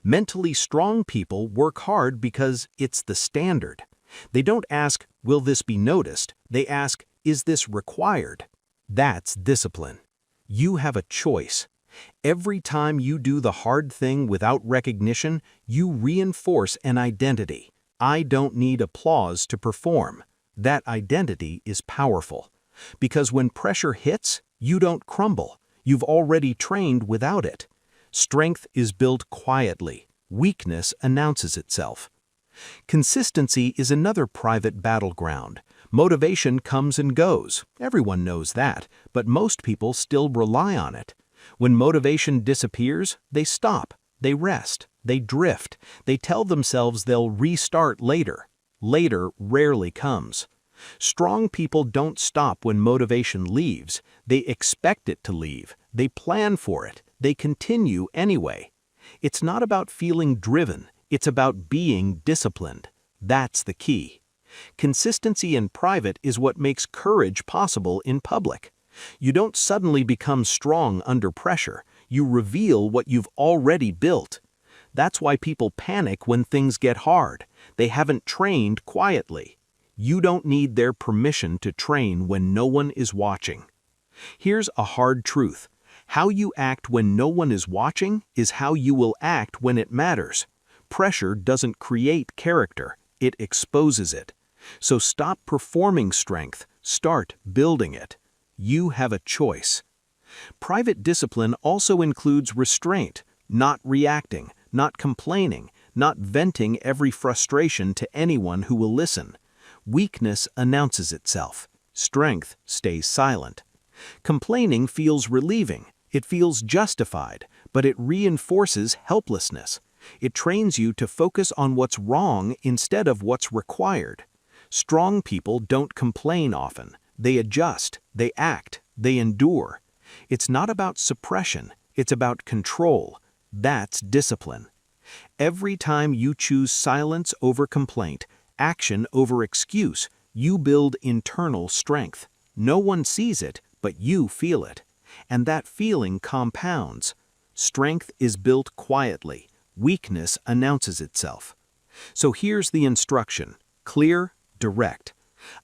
Mentally strong people work hard because it's the standard. They don't ask, will this be noticed? They ask, is this required? That's discipline. You have a choice. Every time you do the hard thing without recognition, you reinforce an identity. I don't need applause to perform. That identity is powerful. Because when pressure hits, you don't crumble. You've already trained without it. Strength is built quietly. Weakness announces itself. Consistency is another private battleground. Motivation comes and goes. Everyone knows that, but most people still rely on it. When motivation disappears, they stop, they rest, they drift, they tell themselves they'll restart later. Later rarely comes. Strong people don't stop when motivation leaves. They expect it to leave. They plan for it. They continue anyway. It's not about feeling driven. It's about being disciplined. That's the key. Consistency in private is what makes courage possible in public. You don't suddenly become strong under pressure. You reveal what you've already built. That's why people panic when things get hard. They haven't trained quietly. You don't need their permission to train when no one is watching. Here's a hard truth. How you act when no one is watching is how you will act when it matters. Pressure doesn't create character, it exposes it. So stop performing strength, start building it. You have a choice. Private discipline also includes restraint, not reacting, not complaining, not venting every frustration to anyone who will listen. Weakness announces itself. Strength stays silent. Complaining feels relieving. It feels justified, but it reinforces helplessness. It trains you to focus on what's wrong instead of what's required. Strong people don't complain often. They adjust, they act, they endure. It's not about suppression, it's about control. That's discipline. Every time you choose silence over complaint, action over excuse, you build internal strength. No one sees it, but you feel it. And that feeling compounds. Strength is built quietly. Weakness announces itself. So here's the instruction. Clear, direct.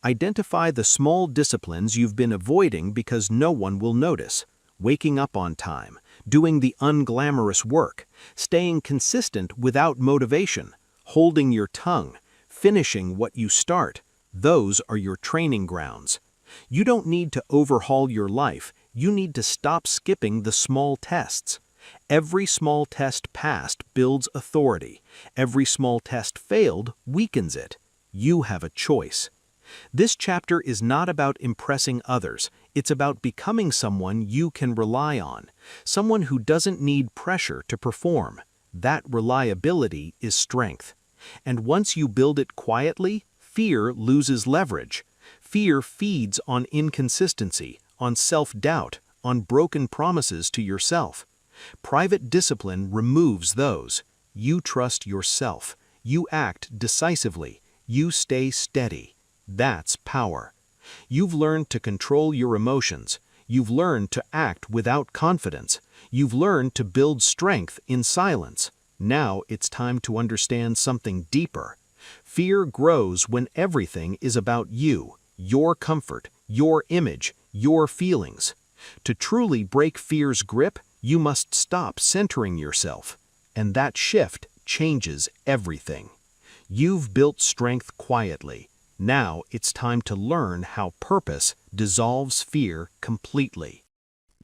Identify the small disciplines you've been avoiding because no one will notice. Waking up on time, doing the unglamorous work, staying consistent without motivation, holding your tongue, finishing what you start. Those are your training grounds. You don't need to overhaul your life. You need to stop skipping the small tests. Every small test passed builds authority. Every small test failed weakens it. You have a choice. This chapter is not about impressing others. It's about becoming someone you can rely on, someone who doesn't need pressure to perform. That reliability is strength. And once you build it quietly, fear loses leverage. Fear feeds on inconsistency, on self-doubt, on broken promises to yourself. Private discipline removes those. You trust yourself. You act decisively. You stay steady. That's power. You've learned to control your emotions. You've learned to act without confidence. You've learned to build strength in silence. Now it's time to understand something deeper. Fear grows when everything is about you, your comfort, your image, your feelings. To truly break fear's grip, you must stop centering yourself. And that shift changes everything. You've built strength quietly. Now it's time to learn how purpose dissolves fear completely.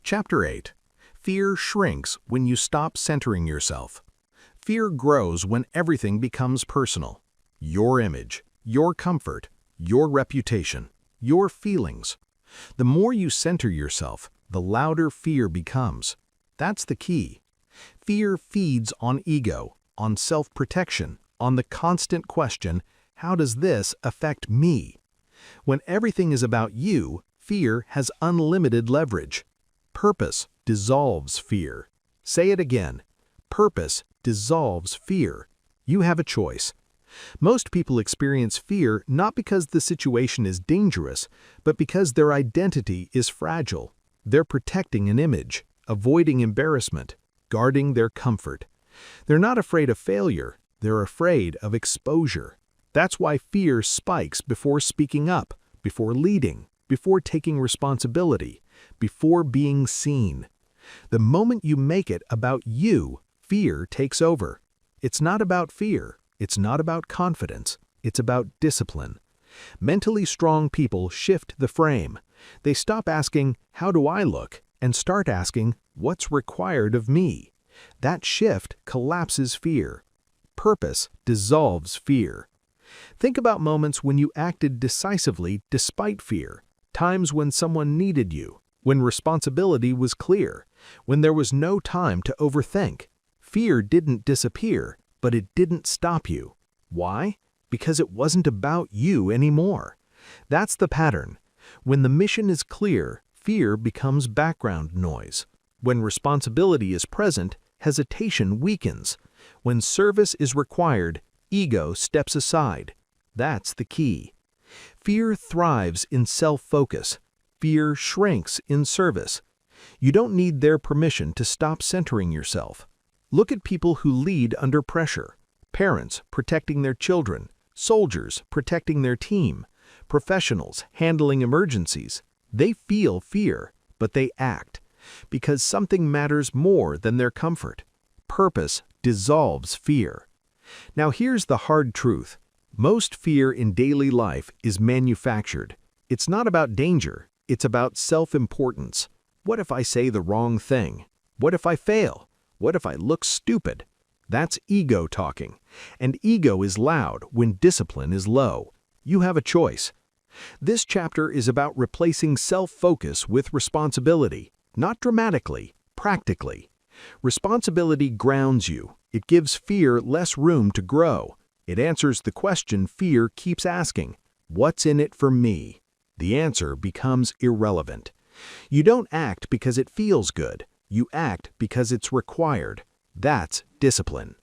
Chapter 8. Fear shrinks when you stop centering yourself. Fear grows when everything becomes personal. Your image, your comfort, your reputation, your feelings. The more you center yourself, the louder fear becomes. That's the key. Fear feeds on ego, on self-protection, on the constant question, how does this affect me? When everything is about you, fear has unlimited leverage. Purpose dissolves fear. Say it again. Purpose dissolves fear. You have a choice. Most people experience fear not because the situation is dangerous, but because their identity is fragile. They're protecting an image, avoiding embarrassment, guarding their comfort. They're not afraid of failure, they're afraid of exposure. That's why fear spikes before speaking up, before leading, before taking responsibility, before being seen. The moment you make it about you, fear takes over. It's not about fear. It's not about confidence. It's about discipline. Mentally strong people shift the frame. They stop asking, "How do I look?" and start asking, "What's required of me?" That shift collapses fear. Purpose dissolves fear. Think about moments when you acted decisively despite fear, times when someone needed you, when responsibility was clear, when there was no time to overthink. Fear didn't disappear, but it didn't stop you. Why? Because it wasn't about you anymore. That's the pattern. When the mission is clear, fear becomes background noise. When responsibility is present, hesitation weakens. When service is required, ego steps aside. That's the key. Fear thrives in self-focus. Fear shrinks in service. You don't need their permission to stop centering yourself. Look at people who lead under pressure. Parents protecting their children, soldiers protecting their team, professionals handling emergencies. They feel fear, but they act, because something matters more than their comfort. Purpose dissolves fear. Now here's the hard truth. Most fear in daily life is manufactured. It's not about danger, it's about self-importance. What if I say the wrong thing? What if I fail? What if I look stupid? That's ego talking, and ego is loud when discipline is low. You have a choice. This chapter is about replacing self-focus with responsibility, not dramatically, practically. Responsibility grounds you. It gives fear less room to grow. It answers the question fear keeps asking, what's in it for me? The answer becomes irrelevant. You don't act because it feels good. You act because it's required. That's discipline.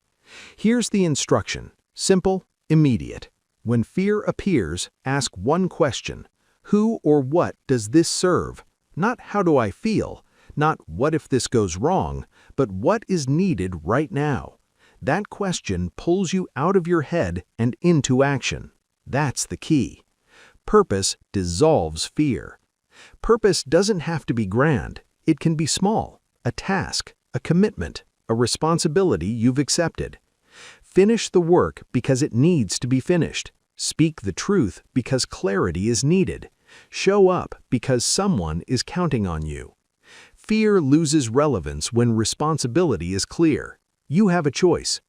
Here's the instruction. Simple, immediate. When fear appears, ask one question. Who or what does this serve? Not how do I feel, not what if this goes wrong, but what is needed right now. That question pulls you out of your head and into action. That's the key. Purpose dissolves fear. Purpose doesn't have to be grand. It can be small, a task, a commitment, a responsibility you've accepted. Finish the work because it needs to be finished. Speak the truth because clarity is needed. Show up because someone is counting on you. Fear loses relevance when responsibility is clear. You have a choice.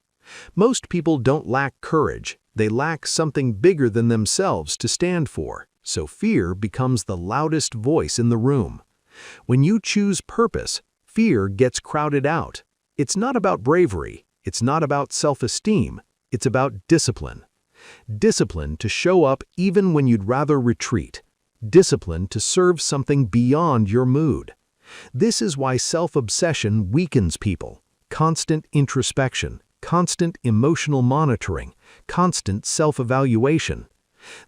Most people don't lack courage. They lack something bigger than themselves to stand for, so fear becomes the loudest voice in the room. When you choose purpose, fear gets crowded out. It's not about bravery. It's not about self-esteem. It's about discipline. Discipline to show up even when you'd rather retreat. Discipline to serve something beyond your mood. This is why self-obsession weakens people. Constant introspection, constant emotional monitoring, constant self-evaluation.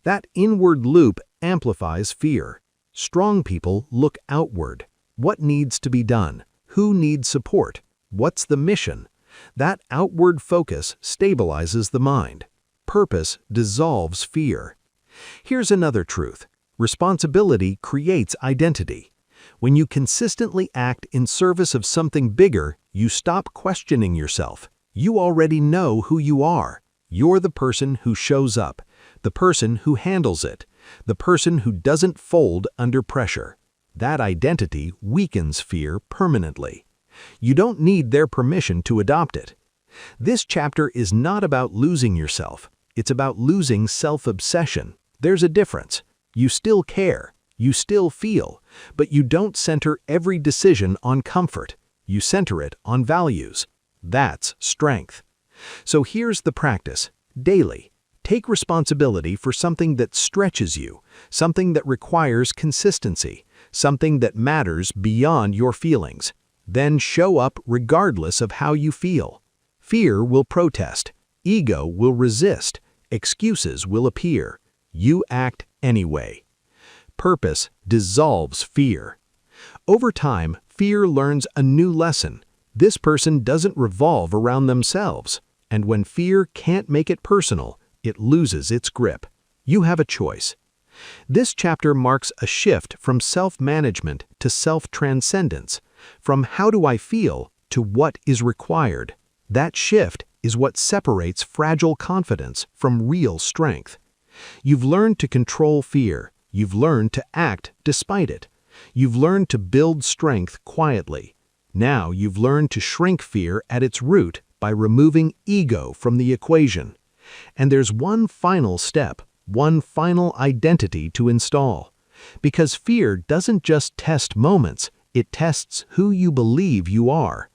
That inward loop amplifies fear. Strong people look outward. What needs to be done? Who needs support? What's the mission? That outward focus stabilizes the mind. Purpose dissolves fear. Here's another truth. Responsibility creates identity. When you consistently act in service of something bigger, you stop questioning yourself. You already know who you are. You're the person who shows up, the person who handles it, the person who doesn't fold under pressure. That identity weakens fear permanently. You don't need their permission to adopt it. This chapter is not about losing yourself. It's about losing self-obsession. There's a difference. You still care. You still feel, but you don't center every decision on comfort. You center it on values. That's strength. So here's the practice. Daily, take responsibility for something that stretches you, something that requires consistency, something that matters beyond your feelings. Then show up regardless of how you feel. Fear will protest. Ego will resist. Excuses will appear. You act anyway. Purpose dissolves fear. Over time, fear learns a new lesson. This person doesn't revolve around themselves. And when fear can't make it personal, it loses its grip. You have a choice. This chapter marks a shift from self-management to self-transcendence, from how do I feel to what is required. That shift is what separates fragile confidence from real strength. You've learned to control fear. You've learned to act despite it. You've learned to build strength quietly. Now you've learned to shrink fear at its root by removing ego from the equation. And there's one final step, one final identity to install. Because fear doesn't just test moments, it tests who you believe you are.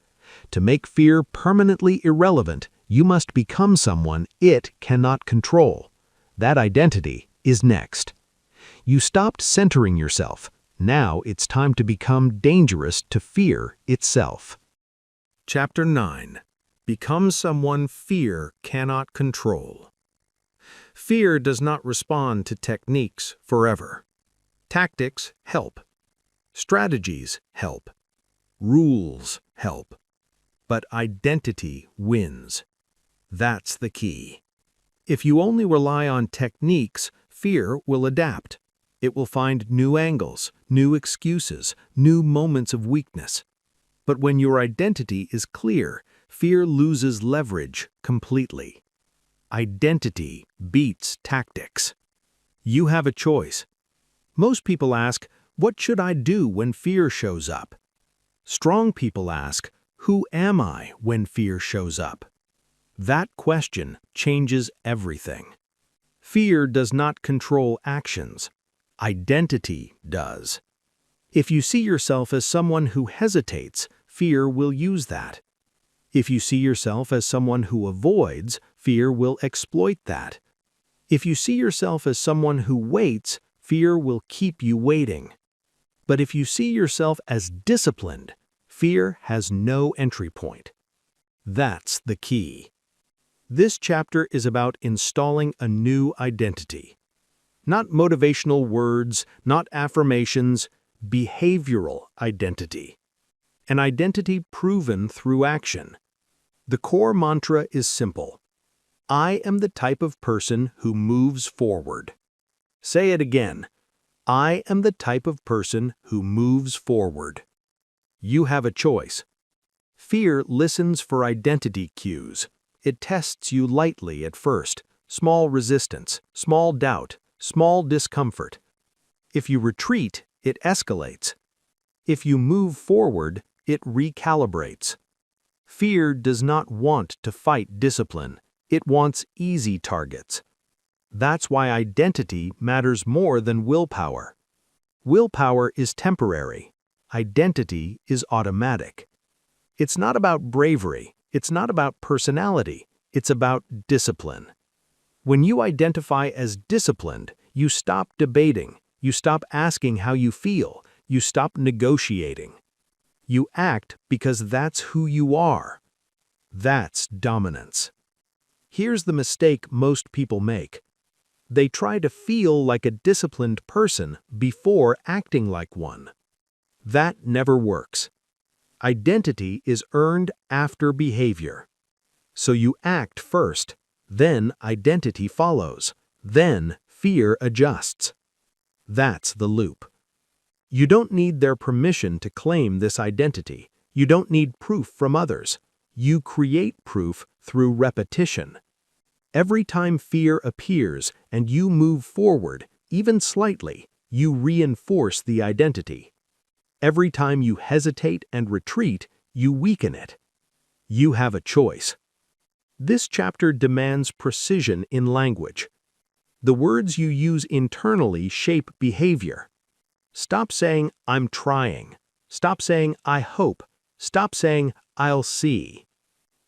To make fear permanently irrelevant, you must become someone it cannot control. That identity is next. You stopped centering yourself. Now it's time to become dangerous to fear itself. Chapter 9. Become someone fear cannot control. Fear does not respond to techniques forever. Tactics help. Strategies help. Rules help. But identity wins. That's the key. If you only rely on techniques, fear will adapt. It will find new angles, new excuses, new moments of weakness. But when your identity is clear, fear loses leverage completely. Identity beats tactics. You have a choice. Most people ask, what should I do when fear shows up? Strong people ask, who am I when fear shows up? That question changes everything. Fear does not control actions. Identity does. If you see yourself as someone who hesitates, fear will use that. If you see yourself as someone who avoids, fear will exploit that. If you see yourself as someone who waits, fear will keep you waiting. But if you see yourself as disciplined, fear has no entry point. That's the key. This chapter is about installing a new identity. Not motivational words, not affirmations, behavioral identity. An identity proven through action. The core mantra is simple. I am the type of person who moves forward. Say it again. I am the type of person who moves forward. You have a choice. Fear listens for identity cues. It tests you lightly at first. Small resistance, small doubt, small discomfort. If you retreat, it escalates. If you move forward, it recalibrates. Fear does not want to fight discipline. It wants easy targets. That's why identity matters more than willpower. Willpower is temporary. Identity is automatic. It's not about bravery. It's not about personality. It's about discipline. When you identify as disciplined, you stop debating. You stop asking how you feel. You stop negotiating. You act because that's who you are. That's dominance. Here's the mistake most people make. They try to feel like a disciplined person before acting like one. That never works. Identity is earned after behavior. So you act first, then identity follows, then fear adjusts. That's the loop. You don't need their permission to claim this identity. You don't need proof from others. You create proof through repetition. Every time fear appears and you move forward, even slightly, you reinforce the identity. Every time you hesitate and retreat, you weaken it. You have a choice. This chapter demands precision in language. The words you use internally shape behavior. Stop saying, I'm trying. Stop saying, I hope. Stop saying, I'll see.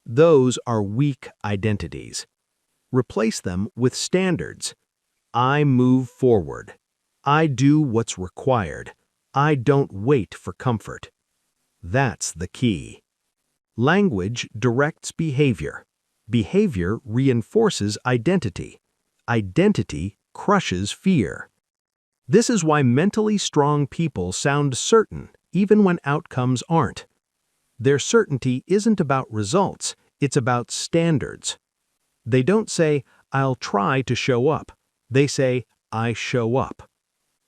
Those are weak identities. Replace them with standards. I move forward. I do what's required. I don't wait for comfort. That's the key. Language directs behavior. Behavior reinforces identity. Identity crushes fear. This is why mentally strong people sound certain, even when outcomes aren't. Their certainty isn't about results, it's about standards. They don't say, "I'll try to show up." They say, "I show up."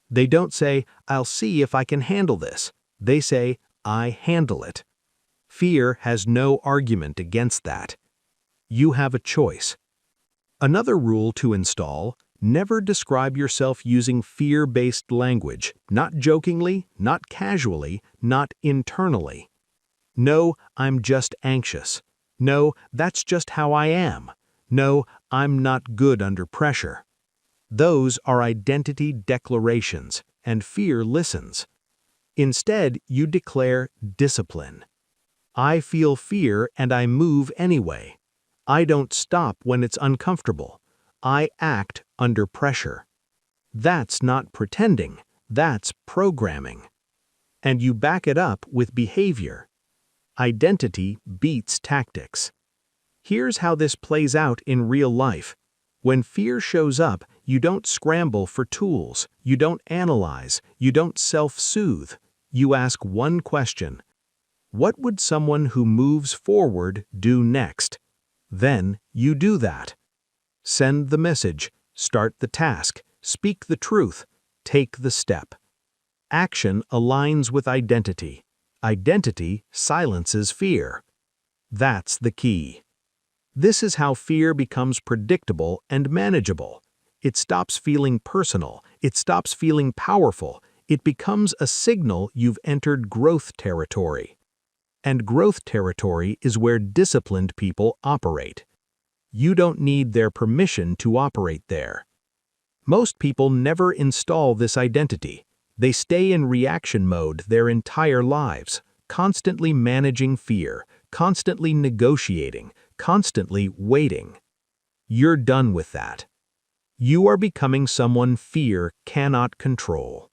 They don't say, "I'll see if I can handle this." They say, "I handle it." Fear has no argument against that. You have a choice. Another rule to install: never describe yourself using fear-based language, not jokingly, not casually, not internally. No, "I'm just anxious." No, "That's just how I am." No, "I'm not good under pressure." Those are identity declarations, and fear listens. Instead, you declare discipline. I feel fear and I move anyway. I don't stop when it's uncomfortable. I act under pressure. That's not pretending, that's programming. And you back it up with behavior. Identity beats tactics. Here's how this plays out in real life. When fear shows up, you don't scramble for tools, you don't analyze, you don't self-soothe. You ask one question: what would someone who moves forward do next? Then you do that. Send the message, start the task, speak the truth, take the step. Action aligns with identity. Identity silences fear. That's the key. This is how fear becomes predictable and manageable. It stops feeling personal. It stops feeling powerful. It becomes a signal you've entered growth territory. And growth territory is where disciplined people operate. You don't need their permission to operate there. Most people never install this identity. They stay in reaction mode their entire lives, constantly managing fear, constantly negotiating, constantly waiting. You're done with that. You are becoming someone fear cannot control.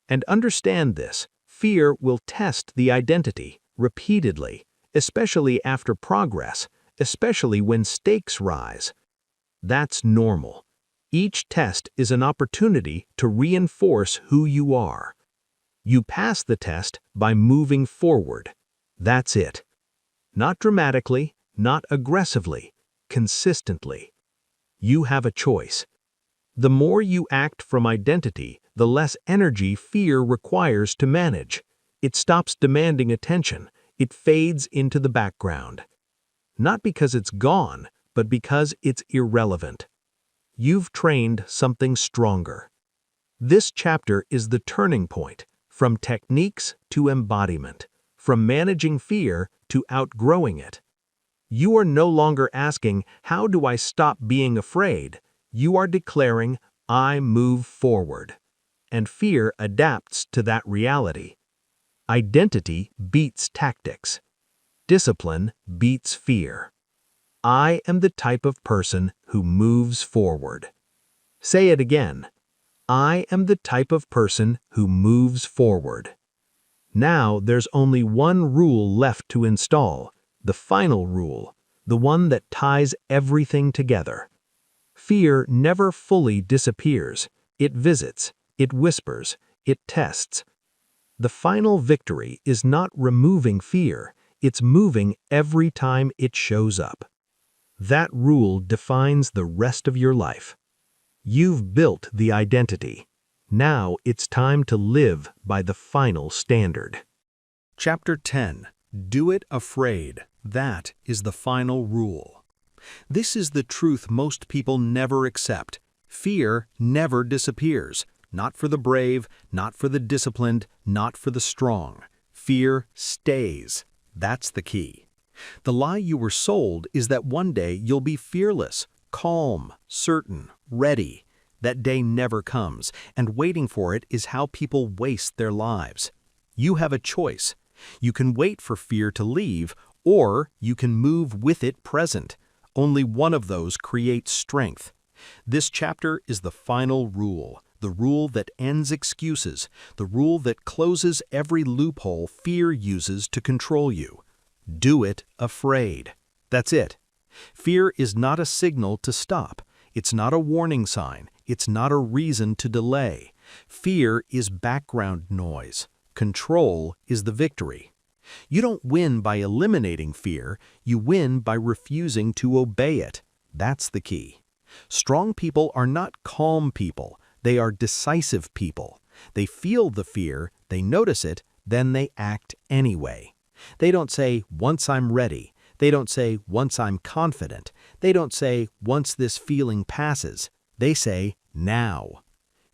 And understand this: fear will test the identity repeatedly, especially after progress, especially when stakes rise. That's normal. Each test is an opportunity to reinforce who you are. You pass the test by moving forward. That's it. Not dramatically, not aggressively, consistently. You have a choice. The more you act from identity, the less energy fear requires to manage. It stops demanding attention. It fades into the background. Not because it's gone, but because it's irrelevant. You've trained something stronger. This chapter is the turning point, from techniques to embodiment, from managing fear to outgrowing it. You are no longer asking, "How do I stop being afraid?" You are declaring, "I move forward." And fear adapts to that reality. Identity beats tactics. Discipline beats fear. I am the type of person who moves forward. Say it again. I am the type of person who moves forward. Now there's only one rule left to install, the final rule, the one that ties everything together. Fear never fully disappears. It visits, it whispers, it tests. The final victory is not removing fear, it's moving every time it shows up. That rule defines the rest of your life. You've built the identity. Now it's time to live by the final standard. Chapter 10. Do it afraid. That is the final rule. This is the truth most people never accept. Fear never disappears. Not for the brave, not for the disciplined, not for the strong. Fear stays. That's the key. The lie you were sold is that one day you'll be fearless, calm, certain, ready. That day never comes, and waiting for it is how people waste their lives. You have a choice. You can wait for fear to leave, or you can move with it present. Only one of those creates strength. This chapter is the final rule, the rule that ends excuses, the rule that closes every loophole fear uses to control you. Do it afraid. That's it. Fear is not a signal to stop. It's not a warning sign. It's not a reason to delay. Fear is background noise. Control is the victory. You don't win by eliminating fear. You win by refusing to obey it. That's the key. Strong people are not calm people. They are decisive people. They feel the fear, they notice it, then they act anyway. They don't say, once I'm ready. They don't say, once I'm confident. They don't say, once this feeling passes. They say, now.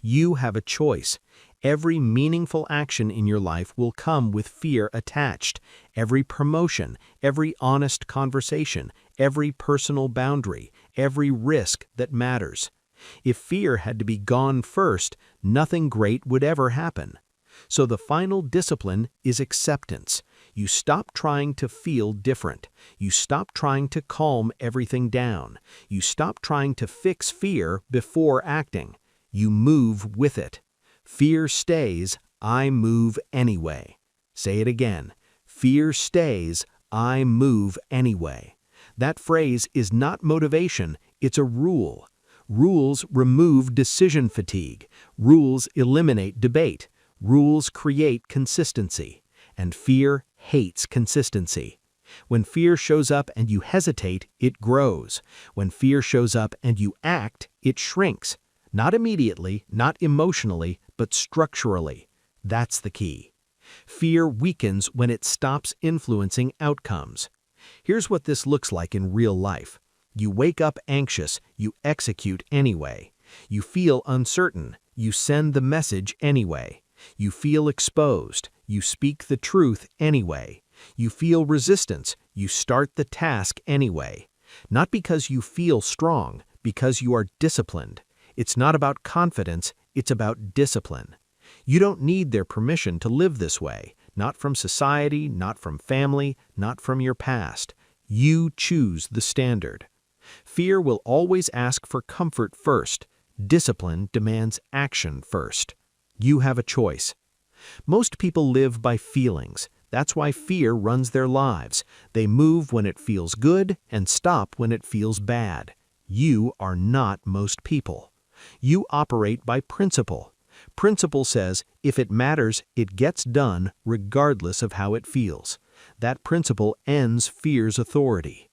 You have a choice. Every meaningful action in your life will come with fear attached. Every promotion, every honest conversation, every personal boundary, every risk that matters. If fear had to be gone first, nothing great would ever happen. So the final discipline is acceptance. You stop trying to feel different. You stop trying to calm everything down. You stop trying to fix fear before acting. You move with it. Fear stays, I move anyway. Say it again. Fear stays, I move anyway. That phrase is not motivation, it's a rule. Rules remove decision fatigue. Rules eliminate debate. Rules create consistency. And fear hates consistency. When fear shows up and you hesitate, it grows. When fear shows up and you act, it shrinks. Not immediately, not emotionally, but structurally. That's the key. Fear weakens when it stops influencing outcomes. Here's what this looks like in real life. You wake up anxious, you execute anyway. You feel uncertain, you send the message anyway. You feel exposed, you speak the truth anyway. You feel resistance, you start the task anyway. Not because you feel strong, because you are disciplined. It's not about confidence, it's about discipline. You don't need their permission to live this way, not from society, not from family, not from your past. You choose the standard. Fear will always ask for comfort first. Discipline demands action first. You have a choice. Most people live by feelings. That's why fear runs their lives. They move when it feels good and stop when it feels bad. You are not most people. You operate by principle. Principle says, if it matters, it gets done regardless of how it feels. That principle ends fear's authority.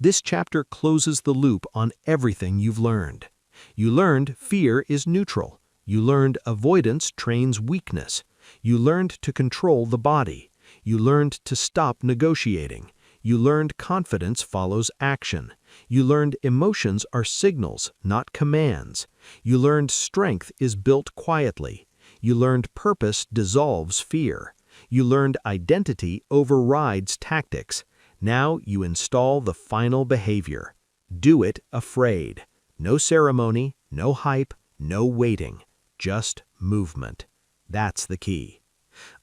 This chapter closes the loop on everything you've learned. You learned fear is neutral. You learned avoidance trains weakness. You learned to control the body. You learned to stop negotiating. You learned confidence follows action. You learned emotions are signals, not commands. You learned strength is built quietly. You learned purpose dissolves fear. You learned identity overrides tactics. Now you install the final behavior. Do it afraid. No ceremony, no hype, no waiting. Just movement. That's the key.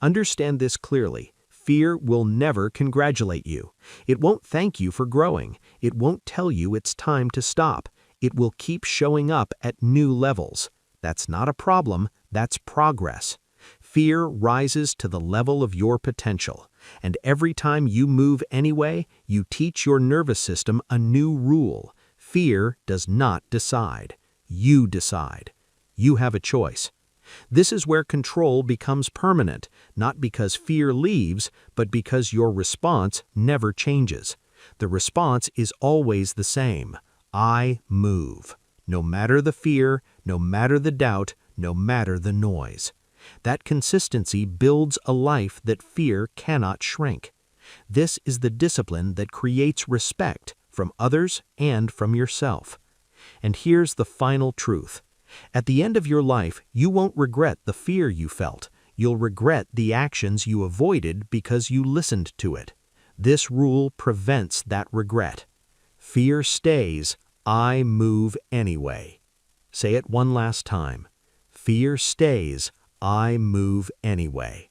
Understand this clearly. Fear will never congratulate you. It won't thank you for growing. It won't tell you it's time to stop. It will keep showing up at new levels. That's not a problem, that's progress. Fear rises to the level of your potential. And every time you move anyway, you teach your nervous system a new rule. Fear does not decide. You decide. You have a choice. This is where control becomes permanent, not because fear leaves, but because your response never changes. The response is always the same. I move. No matter the fear, no matter the doubt, no matter the noise. That consistency builds a life that fear cannot shrink. This is the discipline that creates respect from others and from yourself. And here's the final truth. At the end of your life, you won't regret the fear you felt. You'll regret the actions you avoided because you listened to it. This rule prevents that regret. Fear stays, I move anyway. Say it one last time. Fear stays, I move anyway.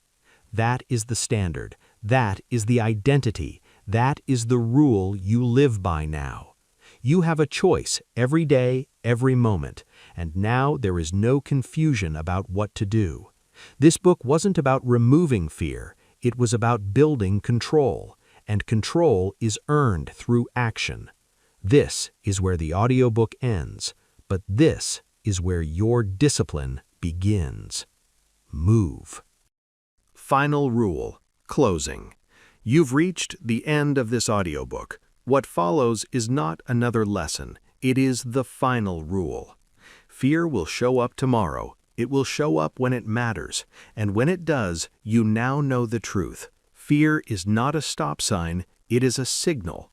That is the standard. That is the identity. That is the rule you live by now. You have a choice every day, every moment, and now there is no confusion about what to do. This book wasn't about removing fear, it was about building control, and control is earned through action. This is where the audiobook ends, But this is where your discipline begins. Move. Final rule. Closing. You've reached the end of this audiobook. What follows is not another lesson. It is the final rule. Fear will show up tomorrow. It will show up when it matters. And when it does, you now know the truth. Fear is not a stop sign. It is a signal.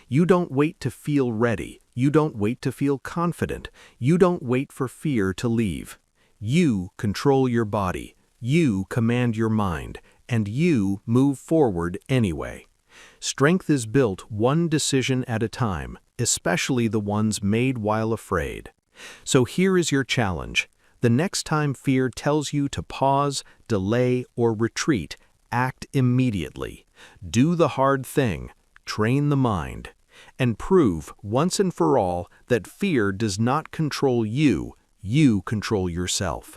You don't wait to feel ready. You don't wait to feel confident. You don't wait for fear to leave. You control your body. You command your mind. And you move forward anyway. Strength is built one decision at a time, especially the ones made while afraid. So here is your challenge. The next time fear tells you to pause, delay, or retreat, act immediately. Do the hard thing. Train the mind. And prove once and for all that fear does not control you. You control yourself.